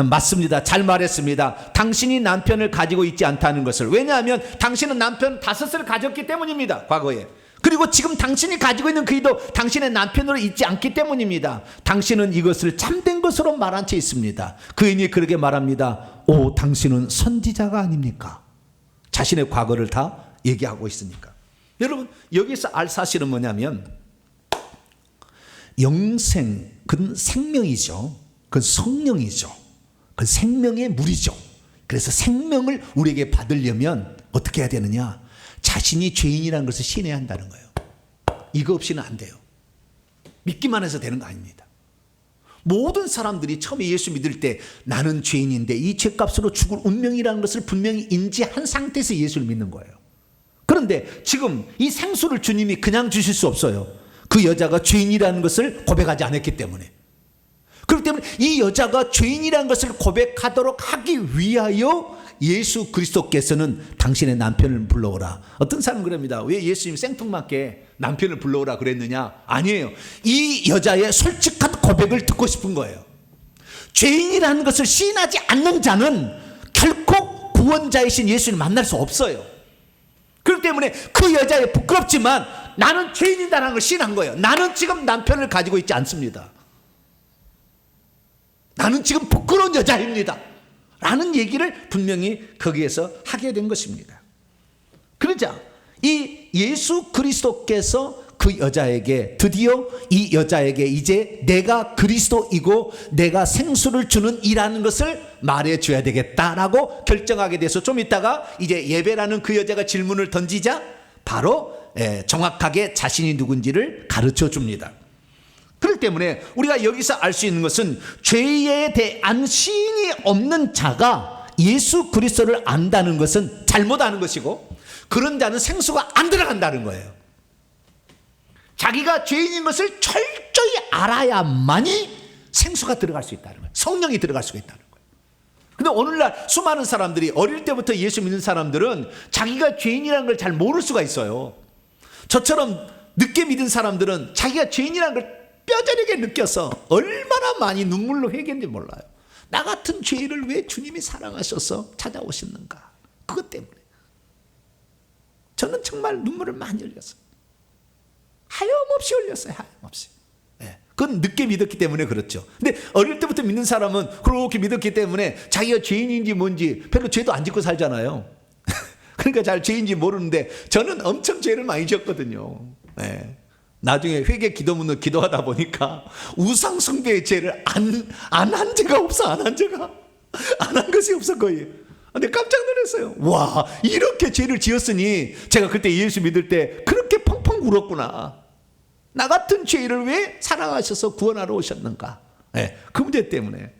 맞습니다. 잘 말했습니다. 당신이 남편을 가지고 있지 않다는 것을. 왜냐하면 당신은 남편 5을 가졌기 때문입니다. 과거에. 그리고 지금 당신이 가지고 있는 그이도 당신의 남편으로 있지 않기 때문입니다. 당신은 이것을 참된 것으로 말한 채 있습니다. 그 여인이 그렇게 말합니다. 오, 당신은 선지자가 아닙니까? 자신의 과거를 다 얘기하고 있으니까. 여러분, 여기서 알 사실은 뭐냐면, 영생, 그건 생명이죠. 그건 성령이죠. 그건 생명의 물이죠. 그래서 생명을 우리에게 받으려면 어떻게 해야 되느냐? 자신이 죄인이라는 것을 신해야 한다는 거예요. 이거 없이는 안 돼요. 믿기만 해서 되는 거 아닙니다. 모든 사람들이 처음에 예수 믿을 때 나는 죄인인데 이 죄값으로 죽을 운명이라는 것을 분명히 인지한 상태에서 예수를 믿는 거예요. 그런데 지금 이 생수를 주님이 그냥 주실 수 없어요. 그 여자가 죄인이라는 것을 고백하지 않았기 때문에. 그렇기 때문에 이 여자가 죄인이라는 것을 고백하도록 하기 위하여 예수 그리스도께서는 당신의 남편을 불러오라. 어떤 사람은 그럽니다. 왜 예수님이 생뚱맞게 남편을 불러오라 그랬느냐? 아니에요. 이 여자의 솔직한 고백을 듣고 싶은 거예요. 죄인이라는 것을 시인하지 않는 자는 결코 구원자이신 예수님을 만날 수 없어요. 그렇기 때문에 그 여자의 부끄럽지만 나는 죄인이다라는 걸 시인한 거예요. 나는 지금 남편을 가지고 있지 않습니다. 나는 지금 부끄러운 여자입니다. 라는 얘기를 분명히 거기에서 하게 된 것입니다. 그러자 이 예수 그리스도께서 그 여자에게, 드디어 이 여자에게 이제 내가 그리스도이고 내가 생수를 주는 이라는 것을 말해줘야 되겠다라고 결정하게 돼서 좀 있다가 이제 예배라는 그 여자가 질문을 던지자 바로 정확하게 자신이 누군지를 가르쳐 줍니다. 그렇기 때문에 우리가 여기서 알 수 있는 것은 죄에 대한 시인이 없는 자가 예수 그리스도를 안다는 것은 잘못 아는 것이고, 그런 자는 생수가 안 들어간다는 거예요. 자기가 죄인인 것을 철저히 알아야만이 생수가 들어갈 수 있다는 거예요. 성령이 들어갈 수가 있다는 거예요. 근데 오늘날 수많은 사람들이, 어릴 때부터 예수 믿는 사람들은 자기가 죄인이라는 걸 잘 모를 수가 있어요. 저처럼 늦게 믿은 사람들은 자기가 죄인이라는 걸 뼈저리게 느껴서 얼마나 많이 눈물로 회개했는지 몰라요. 나 같은 죄인을 왜 주님이 사랑하셔서 찾아오셨는가? 그것 때문에 저는 정말 눈물을 많이 흘렸어요. 하염없이 흘렸어요. 하염없이. 그건 늦게 믿었기 때문에 그렇죠. 근데 어릴 때부터 믿는 사람은 그렇게 믿었기 때문에 자기가 죄인인지 뭔지 별로 죄도 안 짓고 살잖아요. 그러니까 잘 죄인지 모르는데 저는 엄청 죄를 많이 지었거든요. 나중에 회개 기도문을 기도하다 보니까 우상 숭배의 죄를 안 한 죄가 없어. 안 한 것이 없어 거의. 근데 깜짝 놀랐어요. 와, 이렇게 죄를 지었으니 제가 그때 예수 믿을 때 그렇게 펑펑 울었구나. 나 같은 죄인을 왜 사랑하셔서 구원하러 오셨는가? 그 문제 때문에.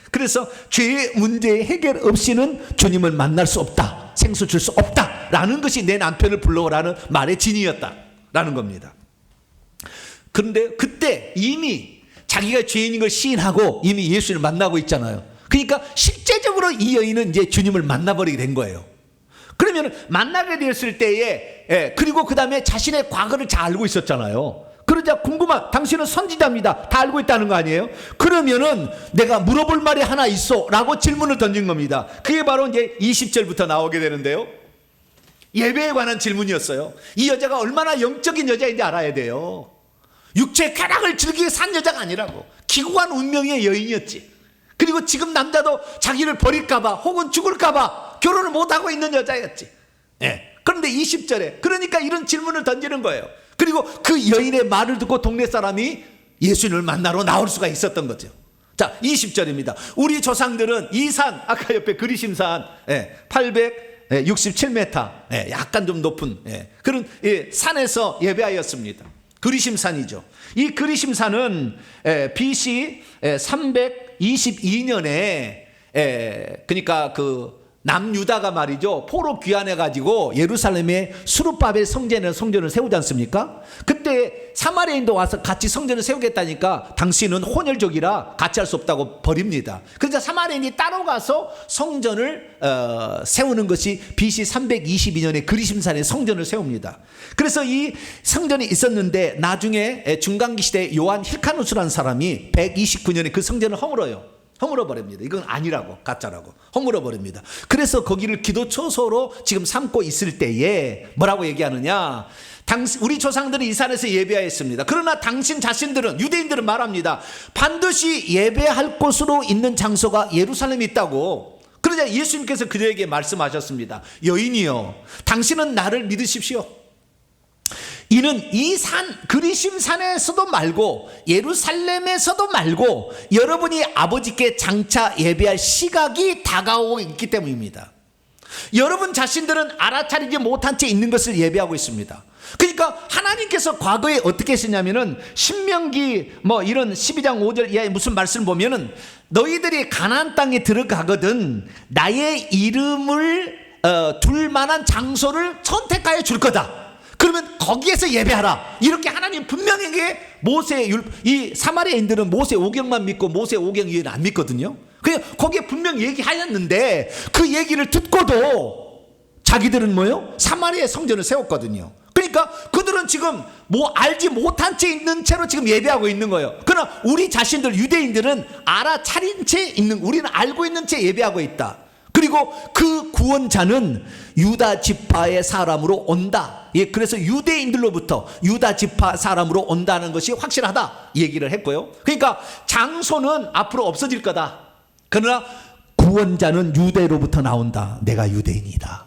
그래서 죄의 문제의 해결 없이는 주님을 만날 수 없다. 생수 줄 수 없다라는 것이 내 남편을 불러오라는 말의 진이었다라는 겁니다. 그런데 그때 이미 자기가 죄인인 걸 시인하고 이미 예수를 만나고 있잖아요. 그러니까 실제적으로 이 여인은 이제 주님을 만나버리게 된 거예요. 그러면 만나게 되었을 때에 그리고 그 다음에 자신의 과거를 잘 알고 있었잖아요. 그러자 당신은 선지자입니다. 다 알고 있다는 거 아니에요? 그러면은 내가 물어볼 말이 하나 있어 라고 질문을 던진 겁니다. 그게 바로 이제 20절부터 나오게 되는데요. 예배에 관한 질문이었어요. 이 여자가 얼마나 영적인 여자인지 알아야 돼요. 육체의 쾌락을 즐기게 산 여자가 아니라고. 기구한 운명의 여인이었지. 그리고 지금 남자도 자기를 버릴까봐 혹은 죽을까봐 결혼을 못하고 있는 여자였지. 그런데 20절에 그러니까 이런 질문을 던지는 거예요. 그리고 그 여인의 말을 듣고 동네 사람이 예수님을 만나러 나올 수가 있었던 거죠. 자, 20절입니다. 우리 조상들은 이 산, 아까 옆에 그리심산 867m, 약간 좀 높은 그런 산에서 예배하였습니다. 그리심산이죠. 이 그리심산은 BC 322년에 그러니까 그 남유다가 말이죠, 포로 귀환해 가지고 예루살렘에 수르바벨 성전을 세우지 않습니까? 그때 사마리아인도 와서 같이 성전을 세우겠다니까 당신은 혼혈족이라 같이 할 수 없다고 버립니다. 그러니까 사마리아인이 따로 가서 성전을 세우는 것이 BC 322년에 그리심산에 성전을 세웁니다. 그래서 이 성전이 있었는데 나중에 중간기 시대 요한 힐카누스라는 사람이 129년에 그 성전을 허물어 버립니다. 이건 아니라고, 가짜라고 허물어 버립니다. 그래서 거기를 기도 초소로 지금 삼고 있을 때에 뭐라고 얘기하느냐, 우리 조상들은 이 산에서 예배하였습니다. 그러나 당신 자신들은, 유대인들은 말합니다. 반드시 예배할 곳으로 있는 장소가 예루살렘에 있다고. 그러자 예수님께서 그들에게 말씀하셨습니다. 여인이여, 당신은 나를 믿으십시오. 이는 이 산, 그리심산에서도 말고 예루살렘에서도 말고 여러분이 아버지께 장차 예배할 시각이 다가오고 있기 때문입니다. 여러분 자신들은 알아차리지 못한 채 있는 것을 예배하고 있습니다. 그러니까 하나님께서 과거에 어떻게 했냐면은 신명기 이런 12장 5절 이하의 무슨 말씀을 보면은 너희들이 가나안 땅에 들어가거든 나의 이름을 둘 만한 장소를 선택하여 줄 거다. 그러면 거기에서 예배하라. 이렇게 하나님 분명히 이 사마리아인들은 모세 오경만 믿고 모세 오경 이외에는 안 믿거든요. 그냥 거기에 분명히 얘기하였는데 그 얘기를 듣고도 자기들은 사마리아 성전을 세웠거든요. 그러니까 그들은 지금 알지 못한 채 있는 채로 지금 예배하고 있는 거예요. 그러나 우리 자신들 유대인들은 알아차린 채 있는, 우리는 알고 있는 채 예배하고 있다. 그리고 그 구원자는 유다 지파의 사람으로 온다. 그래서 유대인들로부터 유다 지파 사람으로 온다는 것이 확실하다 얘기를 했고요. 그러니까 장소는 앞으로 없어질 거다. 그러나 구원자는 유대로부터 나온다. 내가 유대인이다.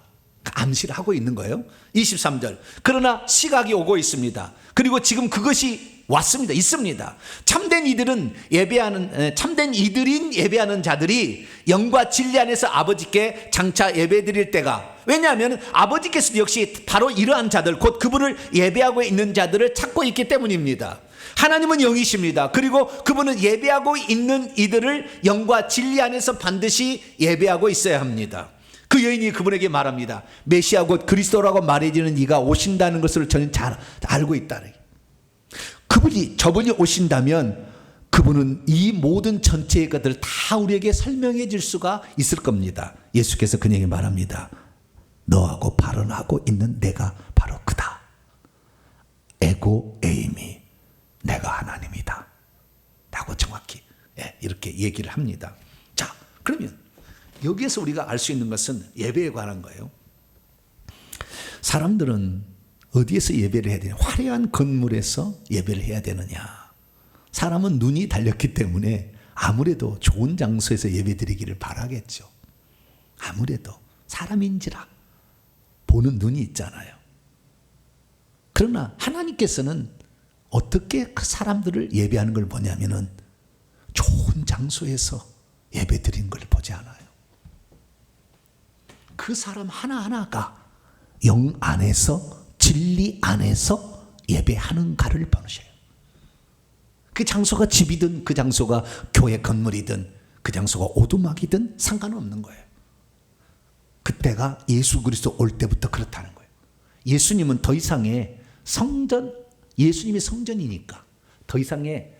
암시를 하고 있는 거예요. 23절. 그러나 시각이 오고 있습니다. 그리고 지금 그것이 왔습니다. 있습니다. 참된 이들인 예배하는 자들이 영과 진리 안에서 아버지께 장차 예배드릴 때가, 왜냐하면 아버지께서도 역시 바로 이러한 자들, 곧 그분을 예배하고 있는 자들을 찾고 있기 때문입니다. 하나님은 영이십니다. 그리고 그분은 예배하고 있는 이들을 영과 진리 안에서 반드시 예배하고 있어야 합니다. 그 여인이 그분에게 말합니다. 메시아 곧 그리스도라고 말해지는 이가 오신다는 것을 저는 잘 알고 있다. 저분이 오신다면 그분은 이 모든 전체의 것들을 다 우리에게 설명해 줄 수가 있을 겁니다. 예수께서 그에게 말합니다. 너하고 발언하고 있는 내가 바로 그다. 에고 에이미, 내가 하나님이다 라고 정확히 이렇게 얘기를 합니다. 자, 그러면 여기에서 우리가 알 수 있는 것은 예배에 관한 거예요. 사람들은 어디에서 예배를 해야 되냐? 화려한 건물에서 예배를 해야 되느냐? 사람은 눈이 달렸기 때문에 아무래도 좋은 장소에서 예배드리기를 바라겠죠. 아무래도 사람인지라 보는 눈이 있잖아요. 그러나 하나님께서는 어떻게 그 사람들을 예배하는 걸 보냐면은 좋은 장소에서 예배드리는 걸 보지 않아요. 그 사람 하나하나가 영 안에서, 진리 안에서 예배하는가를 보셔요. 그 장소가 집이든 그 장소가 교회 건물이든 그 장소가 오두막이든 상관없는 거예요. 그때가 예수 그리스도 올 때부터 그렇다는 거예요. 예수님은 더 이상의 성전, 예수님이 성전이니까 더 이상의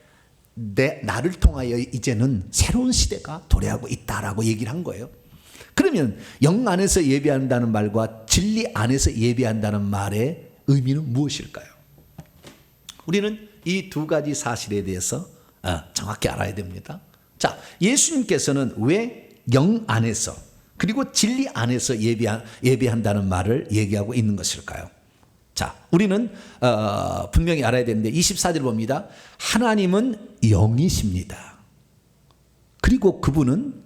나를 통하여 이제는 새로운 시대가 도래하고 있다라고 얘기를 한 거예요. 그러면 영 안에서 예배한다는 말과 진리 안에서 예배한다는 말의 의미는 무엇일까요? 우리는 이 두 가지 사실에 대해서 정확히 알아야 됩니다. 자, 예수님께서는 왜 영 안에서 그리고 진리 안에서 예배한다는 말을 얘기하고 있는 것일까요? 자, 우리는 분명히 알아야 되는데 24절 봅니다. 하나님은 영이십니다. 그리고 그분은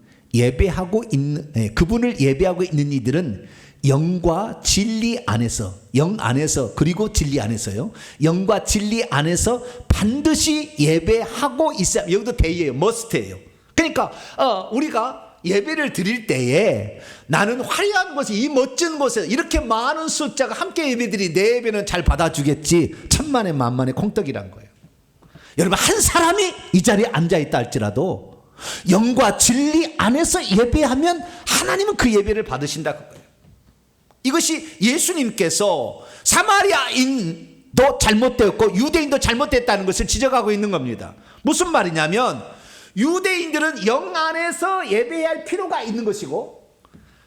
그분을 예배하고 있는 이들은 영과 진리 안에서, 영 안에서, 그리고 진리 안에서요. 영과 진리 안에서 반드시 예배하고 있어야, 여기도 대예요. 머스트예요. 그러니까 우리가 예배를 드릴 때에 나는 화려한 곳에, 이 멋진 곳에 이렇게 많은 숫자가 함께 예배드리 내 예배는 잘 받아주겠지. 천만에 만만에 콩떡이란 거예요. 여러분, 한 사람이 이 자리에 앉아있다 할지라도 영과 진리 안에서 예배하면 하나님은 그 예배를 받으신다. 이것이 예수님께서 사마리아인도 잘못되었고 유대인도 잘못됐다는 것을 지적하고 있는 겁니다. 무슨 말이냐면 유대인들은 영 안에서 예배해야 할 필요가 있는 것이고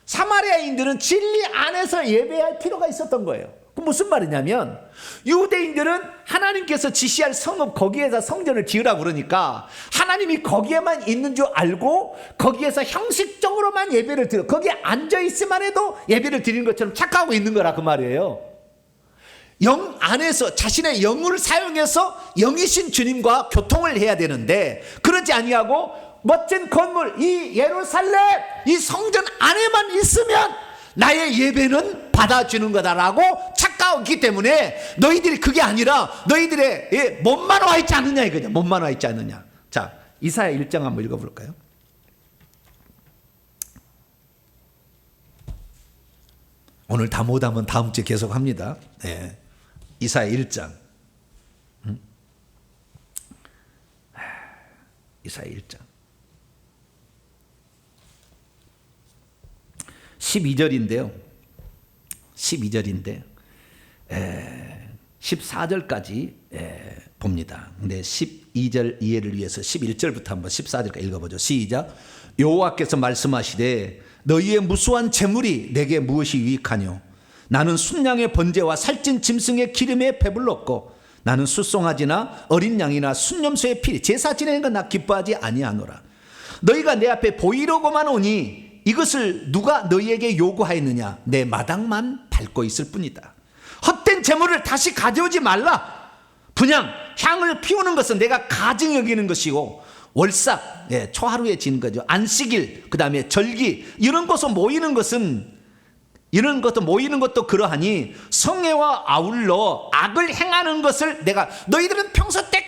사마리아인들은 진리 안에서 예배해야 할 필요가 있었던 거예요. 그 무슨 말이냐면 유대인들은 하나님께서 지시할 성읍 거기에서 성전을 지으라고 그러니까 하나님이 거기에만 있는 줄 알고 거기에서 형식적으로만 예배를 드려, 거기에 앉아있으만 해도 예배를 드리는 것처럼 착각하고 있는 거라 그 말이에요. 영 안에서 자신의 영을 사용해서 영이신 주님과 교통을 해야 되는데 그러지 아니하고 멋진 건물, 이 예루살렘, 이 성전 안에만 있으면 나의 예배는 받아주는 거다라고 착각하기 때문에 너희들이 그게 아니라 너희들의 몸만 와 있지 않느냐 이거죠. 몸만 와 있지 않느냐. 자, 이사야 1장 한번 읽어볼까요? 오늘 다 못하면 다음 주에 계속 합니다. 네. 이사야 1장. 이사야 1장. 12절인데요. 12절인데 14절까지 봅니다. 근데 12절 이해를 위해서 11절부터 한번 14절까지 읽어보죠. 시작. 여호와께서 말씀하시되 너희의 무수한 재물이 내게 무엇이 유익하뇨? 나는 순양의 번제와 살찐 짐승의 기름에 배불렀고 나는 숫송아지나 어린 양이나 순염소의 피 제사 지내는 건 나 기뻐하지 아니하노라. 너희가 내 앞에 보이려고만 오니 이것을 누가 너희에게 요구하였느냐? 내 마당만 밟고 있을 뿐이다. 헛된 재물을 다시 가져오지 말라. 분향, 향을 피우는 것은 내가 가증 여기는 것이고 월삭, 초하루에 지는 거죠. 안식일, 그 다음에 절기 이런 것을 모이는 것도 그러하니 성회와 아울러 악을 행하는 것을 내가 너희들은 평소 때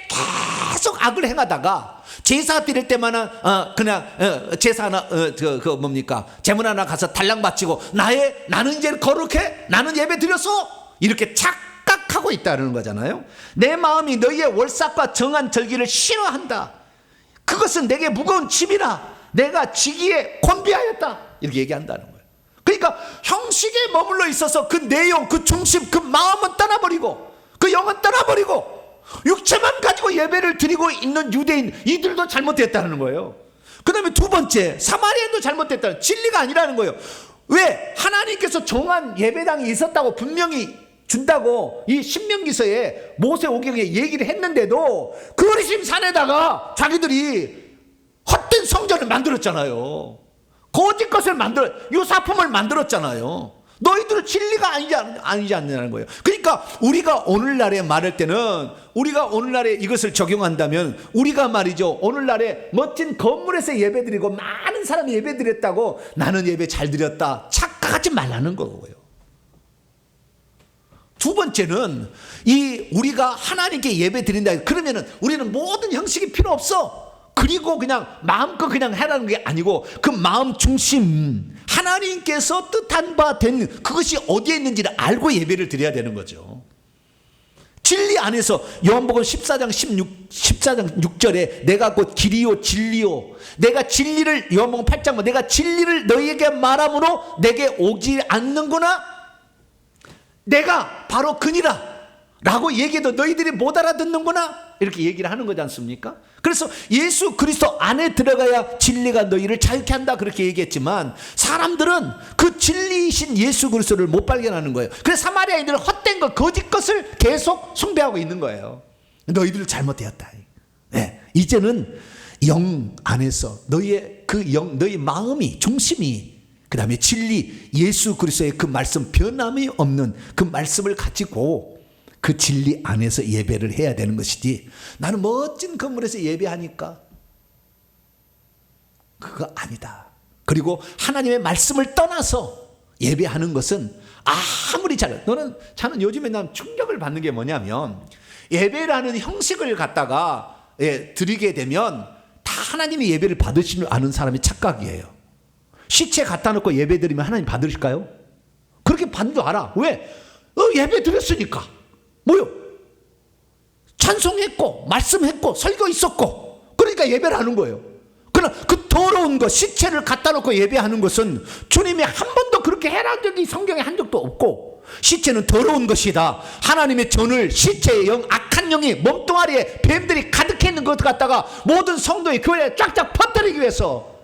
계속 악을 행하다가 제사 드릴 때만은 그냥 제사 하나 재물 하나 가서 달랑 바치고 나는 이제 거룩해, 나는 예배 드렸어 이렇게 착각하고 있다는 거잖아요. 내 마음이 너희의 월삭과 정한 절기를 싫어한다. 그것은 내게 무거운 짐이라 내가 지기에 곤비하였다 이렇게 얘기한다는 거예요. 그러니까 형식에 머물러 있어서 그 내용, 그 중심, 그 마음은 떠나버리고 그 영은 떠나버리고 육체만 가지고 예배를 드리고 있는 유대인 이들도 잘못됐다는 거예요. 그 다음에 두 번째 사마리아인도 잘못됐다는, 진리가 아니라는 거예요. 왜? 하나님께서 정한 예배당이 있었다고 분명히 준다고 이 신명기서에 모세오경에 얘기를 했는데도 그 어리심 산에다가 자기들이 헛된 성전을 만들었잖아요. 거짓 것을 유사품을 만들었잖아요. 너희들은 진리가 아니지 않느냐는 거예요. 그러니까 우리가 오늘날에 말할 때는 우리가 오늘날에 이것을 적용한다면 우리가 말이죠, 오늘날에 멋진 건물에서 예배드리고 많은 사람이 예배드렸다고 나는 예배 잘 드렸다 착각하지 말라는 거고요. 두 번째는 우리가 하나님께 예배 드린다 그러면은 우리는 모든 형식이 필요 없어. 그리고 그냥 마음껏 그냥 해라는 게 아니고 그 마음 중심 하나님께서 뜻한 바 된 그것이 어디에 있는지를 알고 예배를 드려야 되는 거죠. 진리 안에서 요한복음 14장 6절에 내가 곧 길이요 진리요 내가 진리를 요한복음 8장 내가 진리를 너희에게 말함으로 내게 오지 않는구나 내가 바로 그니라 라고 얘기해도 너희들이 못 알아듣는구나 이렇게 얘기를 하는 거지 않습니까? 그래서 예수 그리스도 안에 들어가야 진리가 너희를 자유케 한다 그렇게 얘기했지만 사람들은 그 진리이신 예수 그리스도를 못 발견하는 거예요. 그래서 사마리아인들은 헛된 것 거짓 것을 계속 숭배하고 있는 거예요. 너희들 잘못되었다. 네, 이제는 영 안에서 너희의 그 영, 너희 마음이 중심이 그 다음에 진리 예수 그리스도의 그 말씀 변함이 없는 그 말씀을 가지고 그 진리 안에서 예배를 해야 되는 것이지 나는 멋진 건물에서 예배하니까 그거 아니다. 그리고 하나님의 말씀을 떠나서 예배하는 것은 아무리 저는 요즘에 난 충격을 받는 게 뭐냐면, 예배라는 형식을 갖다가 드리게 되면 다 하나님이 예배를 받으시는 아는 사람이 착각이에요. 시체 갖다 놓고 예배 드리면 하나님 받으실까요? 그렇게 받는 줄 알아. 왜? 예배 드렸으니까. 뭐요? 찬송했고 말씀했고 설교 있었고, 그러니까 예배를 하는 거예요. 그러나 그 더러운 것, 시체를 갖다 놓고 예배하는 것은 주님이 한 번도 그렇게 해란 적이 성경에 한 적도 없고, 시체는 더러운 것이다. 하나님의 전을, 시체의 영, 악한 영이 몸뚱아리에 뱀들이 가득해 있는 것 갖다가 모든 성도의 교회에 쫙쫙 퍼뜨리기 위해서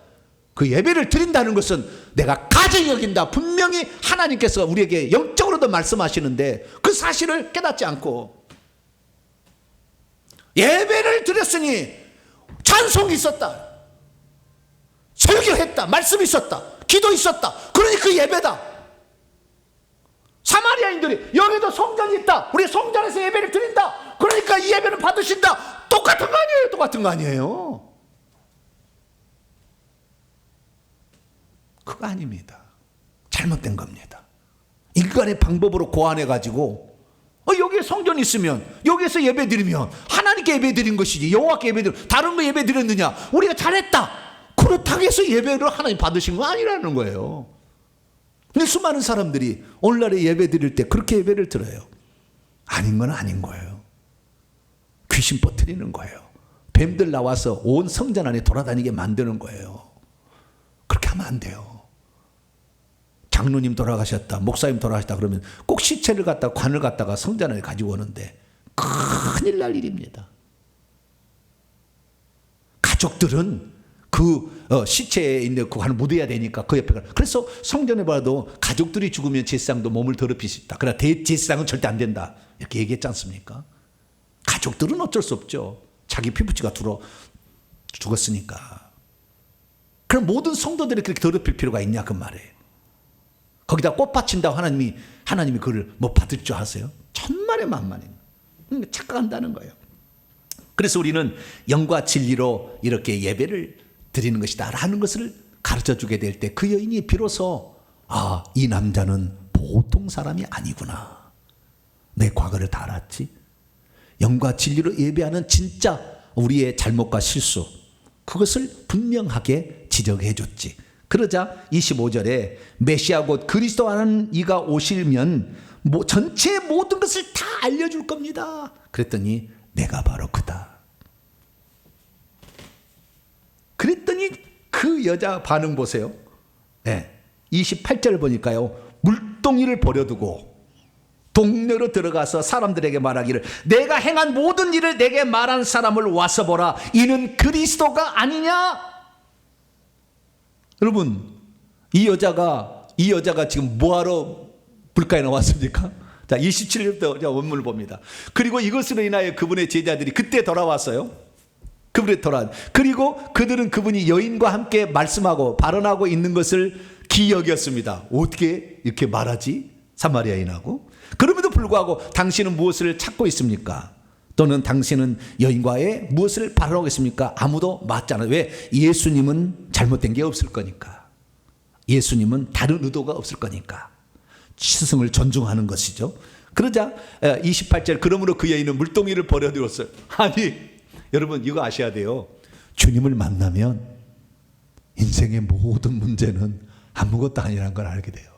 그 예배를 드린다는 것은 내가 가증히 여긴다. 분명히 하나님께서 우리에게 영적으로도 말씀하시는데 그 사실을 깨닫지 않고, 예배를 드렸으니 찬송이 있었다, 설교했다, 말씀이 있었다, 기도 있었다, 그러니 그 예배다. 사마리아인들이 여기도 성전이 있다, 우리 성전에서 예배를 드린다, 그러니까 이 예배는 받으신다. 똑같은 거 아니에요? 똑같은 거 아니에요? 그거 아닙니다. 잘못된 겁니다. 인간의 방법으로 고안해가지고 여기에 성전이 있으면 여기에서 예배 드리면 하나님께 예배 드린 것이지, 여호와께 예배 드려 다른 거 예배 드렸느냐, 우리가 잘했다 그렇다고 해서 예배를 하나님 받으신 거 아니라는 거예요. 근데 수많은 사람들이 오늘날에 예배 드릴 때 그렇게 예배를 드려요. 아닌 건 아닌 거예요. 귀신 퍼뜨리는 거예요. 뱀들 나와서 온 성전 안에 돌아다니게 만드는 거예요. 그렇게 하면 안 돼요. 장로님 돌아가셨다, 목사님 돌아가셨다 그러면 꼭 시체를 갖다가, 관을 갖다가 성전 안에 가지고 오는데 큰일 날 일입니다. 가족들은 그 시체에 있는 그 관을 묻어야 되니까 그 옆에 가. 그래서 성전에 봐도 가족들이 죽으면 제사장도 몸을 더럽힐 수 있다, 그러나 대제사장은 절대 안 된다, 이렇게 얘기했지 않습니까? 가족들은 어쩔 수 없죠. 자기 피부치가 죽었으니까. 그럼 모든 성도들이 그렇게 더럽힐 필요가 있냐 그 말이에요. 거기다 꽃 바친다고 하나님이 그걸 뭐 받을 줄 아세요? 천만의 만만입니다. 착각한다는 거예요. 그래서 우리는 영과 진리로 이렇게 예배를 드리는 것이다 라는 것을 가르쳐 주게 될 때 그 여인이 비로소 이 남자는 보통 사람이 아니구나, 내 과거를 다 알았지, 영과 진리로 예배하는 진짜 우리의 잘못과 실수, 그것을 분명하게 지적해 줬지. 그러자 25절에 메시아 곧 그리스도라는 이가 오시면 전체 모든 것을 다 알려줄 겁니다. 그랬더니 내가 바로 그다. 그랬더니 그 여자 반응 보세요. 28절을 보니까요, 물동이를 버려두고 동네로 들어가서 사람들에게 말하기를, 내가 행한 모든 일을 내게 말한 사람을 와서 보라, 이는 그리스도가 아니냐. 여러분, 이 여자가 지금 뭐하러 불가에 나왔습니까? 자, 27절부터 원문을 봅니다. 그리고 이것으로 인하여 그분의 제자들이 그때 돌아왔어요. 그리고 그들은 그분이 여인과 함께 말씀하고 발언하고 있는 것을 기억이었습니다. 어떻게 이렇게 말하지? 사마리아인하고. 그럼에도 불구하고 당신은 무엇을 찾고 있습니까? 또는 당신은 여인과의 무엇을 발언하고 있습니까? 아무도 맞지 않아요. 왜? 예수님은 잘못된 게 없을 거니까. 예수님은 다른 의도가 없을 거니까. 스승을 존중하는 것이죠. 그러자 28절, 그러므로 그 여인은 물동이를 버려두었어요. 아니 여러분, 이거 아셔야 돼요. 주님을 만나면 인생의 모든 문제는 아무것도 아니라는 걸 알게 돼요.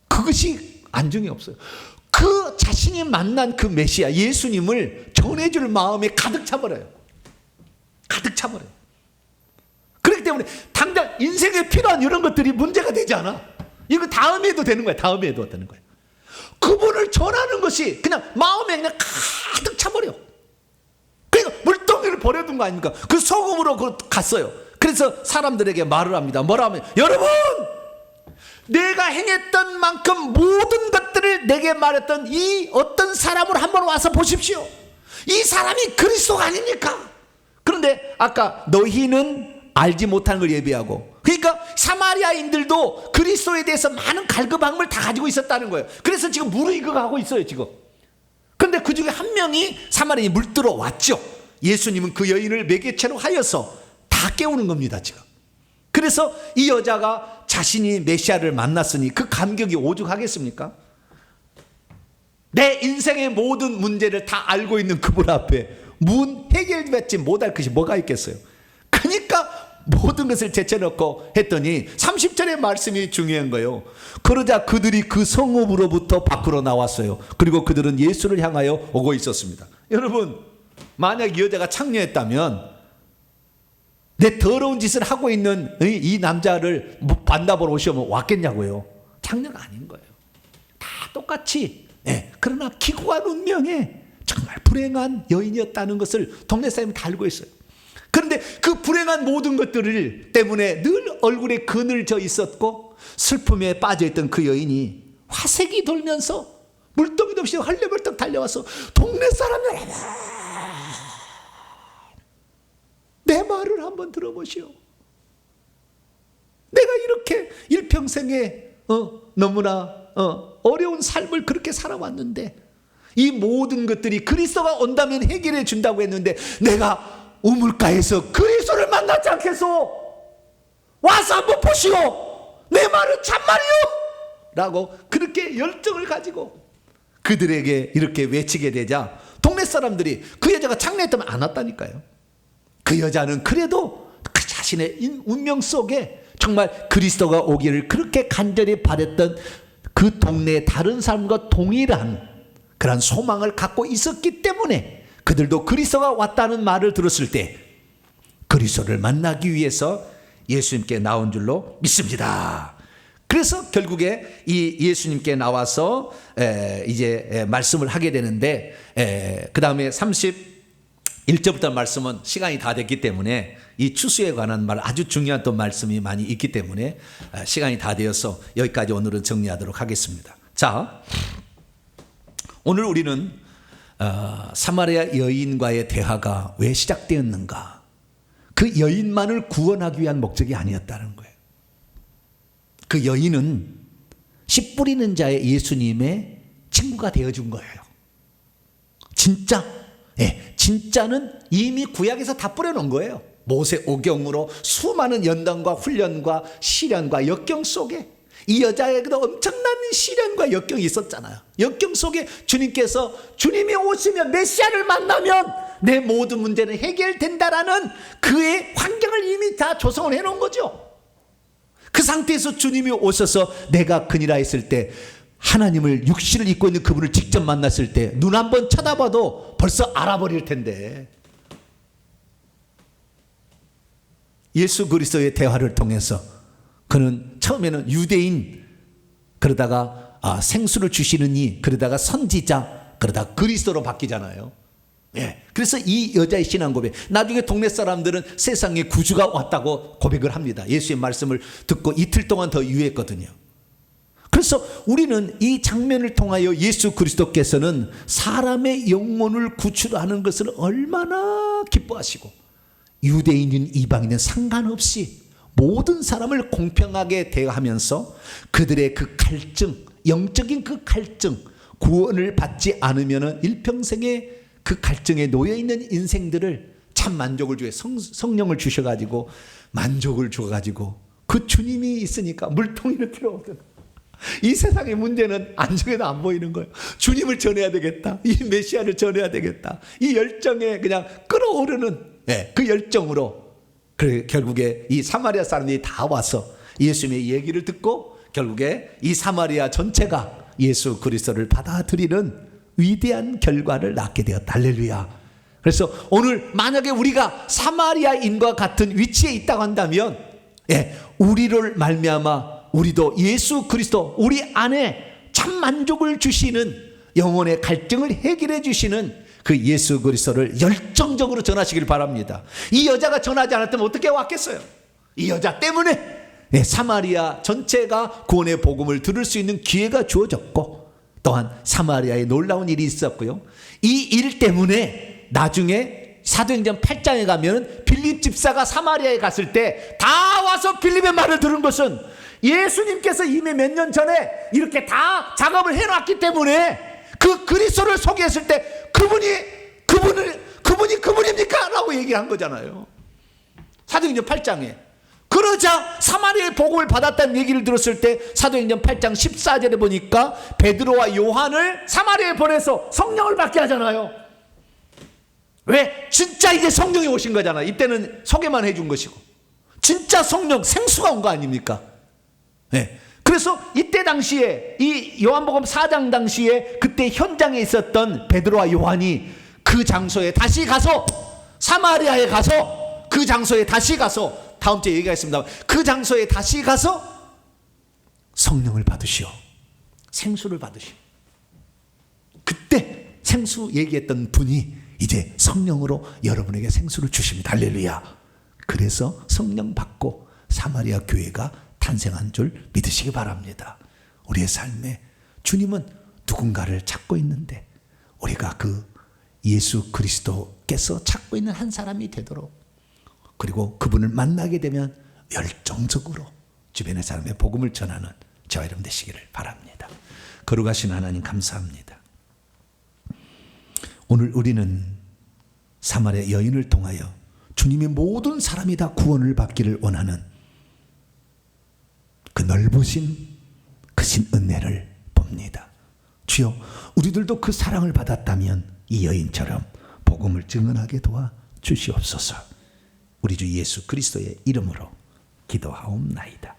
그것이 안중이 없어요. 그 자신이 만난 그 메시아 예수님을 전해줄 마음에 가득 차버려요. 그렇기 때문에 당장 인생에 필요한 이런 것들이 문제가 되지 않아. 이거 다음에 해도 되는 거야. 그분을 전하는 것이 그냥 마음에 그냥 가득 차버려. 그러니까 물동이를 버려둔 거 아닙니까? 그 소금으로 갔어요. 그래서 사람들에게 말을 합니다. 뭐라 하면, 여러분, 내가 행했던 만큼 모든 것들을 내게 말했던 이 어떤 사람을 한번 와서 보십시오. 이 사람이 그리스도가 아닙니까? 그런데 아까 너희는 알지 못하는 걸 예비하고, 그러니까 사마리아인들도 그리스도에 대해서 많은 갈급함을 다 가지고 있었다는 거예요. 그래서 지금 무르익어가고 있어요 지금. 그런데 그 중에 한 명이 사마리아인이 물들어 왔죠. 예수님은 그 여인을 매개체로 하여서 다 깨우는 겁니다, 지금. 그래서 이 여자가 자신이 메시아를 만났으니 그 감격이 오죽하겠습니까? 내 인생의 모든 문제를 다 알고 있는 그분 앞에 해결받지 못할 것이 뭐가 있겠어요? 그러니까 모든 것을 제쳐놓고 했더니 30절의 말씀이 중요한 거예요. 그러자 그들이 그 성읍으로부터 밖으로 나왔어요. 그리고 그들은 예수를 향하여 오고 있었습니다. 여러분, 만약 이 여자가 창녀였다면 내 더러운 짓을 하고 있는 이 남자를 만나보러 오시면 왔겠냐고요. 창녀가 아닌 거예요. 다 똑같이. 그러나 기구한 운명에 정말 불행한 여인이었다는 것을 동네 사람이 다 알고 있어요. 그런데 그 불행한 모든 것들을 때문에 늘 얼굴에 그늘져 있었고 슬픔에 빠져있던 그 여인이 화색이 돌면서 물동이도 없이 헐레벌떡 달려와서 동네 사람들, 내 말을 한번 들어보시오. 내가 이렇게 일평생에 너무나 어려운 삶을 그렇게 살아왔는데 이 모든 것들이 그리스도가 온다면 해결해 준다고 했는데 내가 우물가에서 그리스도를 만나지 않겠소? 와서 한번 보시오. 내 말은 참말이요 라고 그렇게 열정을 가지고 그들에게 이렇게 외치게 되자 동네 사람들이 그 여자가 창녀했다면 안 왔다니까요. 그 여자는 그래도 그 자신의 운명 속에 정말 그리스도가 오기를 그렇게 간절히 바랬던 그 동네의 다른 사람과 동일한 그런 소망을 갖고 있었기 때문에 그들도 그리스도가 왔다는 말을 들었을 때 그리스도를 만나기 위해서 예수님께 나온 줄로 믿습니다. 그래서 결국에 이 예수님께 나와서 이제 말씀을 하게 되는데 그 다음에 31절부터 말씀은 시간이 다 됐기 때문에 이 추수에 관한 말 아주 중요한 또 말씀이 많이 있기 때문에 시간이 다 되어서 여기까지 오늘은 정리하도록 하겠습니다. 자, 오늘 우리는 사마리아 여인과의 대화가 왜 시작되었는가? 그 여인만을 구원하기 위한 목적이 아니었다는 거예요. 그 여인은 씨 뿌리는 자의 예수님의 친구가 되어준 거예요. 진짜는 이미 구약에서 다 뿌려놓은 거예요. 모세 오경으로 수많은 연단과 훈련과 시련과 역경 속에 이 여자에게도 엄청난 시련과 역경이 있었잖아요. 역경 속에 주님께서 주님이 오시면 메시아를 만나면 내 모든 문제는 해결된다라는 그의 환경을 이미 다 조성을 해놓은 거죠. 그 상태에서 주님이 오셔서 내가 그니라 했을 때 하나님을 육신을 입고 있는 그분을 직접 만났을 때 눈 한번 쳐다봐도 벌써 알아버릴 텐데 예수 그리스도의 대화를 통해서 그는 처음에는 유대인 그러다가 생수를 주시는 이 그러다가 선지자 그러다가 그리스도로 바뀌잖아요. 그래서 이 여자의 신앙 고백 나중에 동네 사람들은 세상에 구주가 왔다고 고백을 합니다. 예수의 말씀을 듣고 이틀 동안 더 유했거든요. 그래서 우리는 이 장면을 통하여 예수 그리스도께서는 사람의 영혼을 구출하는 것을 얼마나 기뻐하시고 유대인인 이방인은 상관없이 모든 사람을 공평하게 대하면서 그들의 그 갈증, 영적인 그 갈증, 구원을 받지 않으면 일평생의 그 갈증에 놓여있는 인생들을 참 만족을 주어 성령을 주셔가지고 만족을 줘가지고 그 주님이 있으니까 물통이는 필요 없는 이 세상의 문제는 안쪽에도 안 보이는 거예요. 주님을 전해야 되겠다. 이 메시아를 전해야 되겠다. 이 열정에 그냥 끓어오르는 그 열정으로 결국에 이 사마리아 사람들이 다 와서 예수님의 얘기를 듣고 결국에 이 사마리아 전체가 예수 그리스도를 받아들이는 위대한 결과를 낳게 되었다. 할렐루야. 그래서 오늘 만약에 우리가 사마리아인과 같은 위치에 있다고 한다면 우리를 말미암아 우리도 예수 그리스도 우리 안에 참 만족을 주시는 영혼의 갈증을 해결해 주시는 그 예수 그리스도를 열정적으로 전하시길 바랍니다. 이 여자가 전하지 않았다면 어떻게 왔겠어요? 이 여자 때문에 사마리아 전체가 구원의 복음을 들을 수 있는 기회가 주어졌고 또한 사마리아에 놀라운 일이 있었고요. 이 일 때문에 나중에 사도행전 8장에 가면 빌립 집사가 사마리아에 갔을 때 다 와서 빌립의 말을 들은 것은 예수님께서 이미 몇 년 전에 이렇게 다 작업을 해놨기 때문에 그 그리스도를 소개했을 때 그분을 그분이 그분입니까? 라고 얘기한 거잖아요. 사도행전 8장에. 그러자 사마리아의 복음을 받았다는 얘기를 들었을 때 사도행전 8장 14절에 보니까 베드로와 요한을 사마리아에 보내서 성령을 받게 하잖아요. 왜? 진짜 이제 성령이 오신 거잖아요. 이때는 소개만 해준 것이고 진짜 성령 생수가 온 거 아닙니까? 네. 그래서 이때 당시에 이 요한복음 4장 당시에 그때 현장에 있었던 베드로와 요한이 그 장소에 다시 가서 사마리아에 가서 그 장소에 다시 가서 다음 주에 얘기하겠습니다. 그 장소에 다시 가서 성령을 받으시오. 생수를 받으시오. 그때 생수 얘기했던 분이 이제 성령으로 여러분에게 생수를 주십니다. 할렐루야. 그래서 성령 받고 사마리아 교회가 탄생한 줄 믿으시기 바랍니다. 우리의 삶에 주님은 누군가를 찾고 있는데 우리가 그 예수 그리스도께서 찾고 있는 한 사람이 되도록 그리고 그분을 만나게 되면 열정적으로 주변의 사람의 복음을 전하는 저와 여러분 되시기를 바랍니다. 거룩하신 하나님 감사합니다. 오늘 우리는 사마리아 여인을 통하여 주님의 모든 사람이 다 구원을 받기를 원하는 그 넓으신 크신 은혜를 봅니다. 주여, 우리들도 그 사랑을 받았다면 이 여인처럼 복음을 증언하게 도와 주시옵소서. 우리 주 예수 그리스도의 이름으로 기도하옵나이다.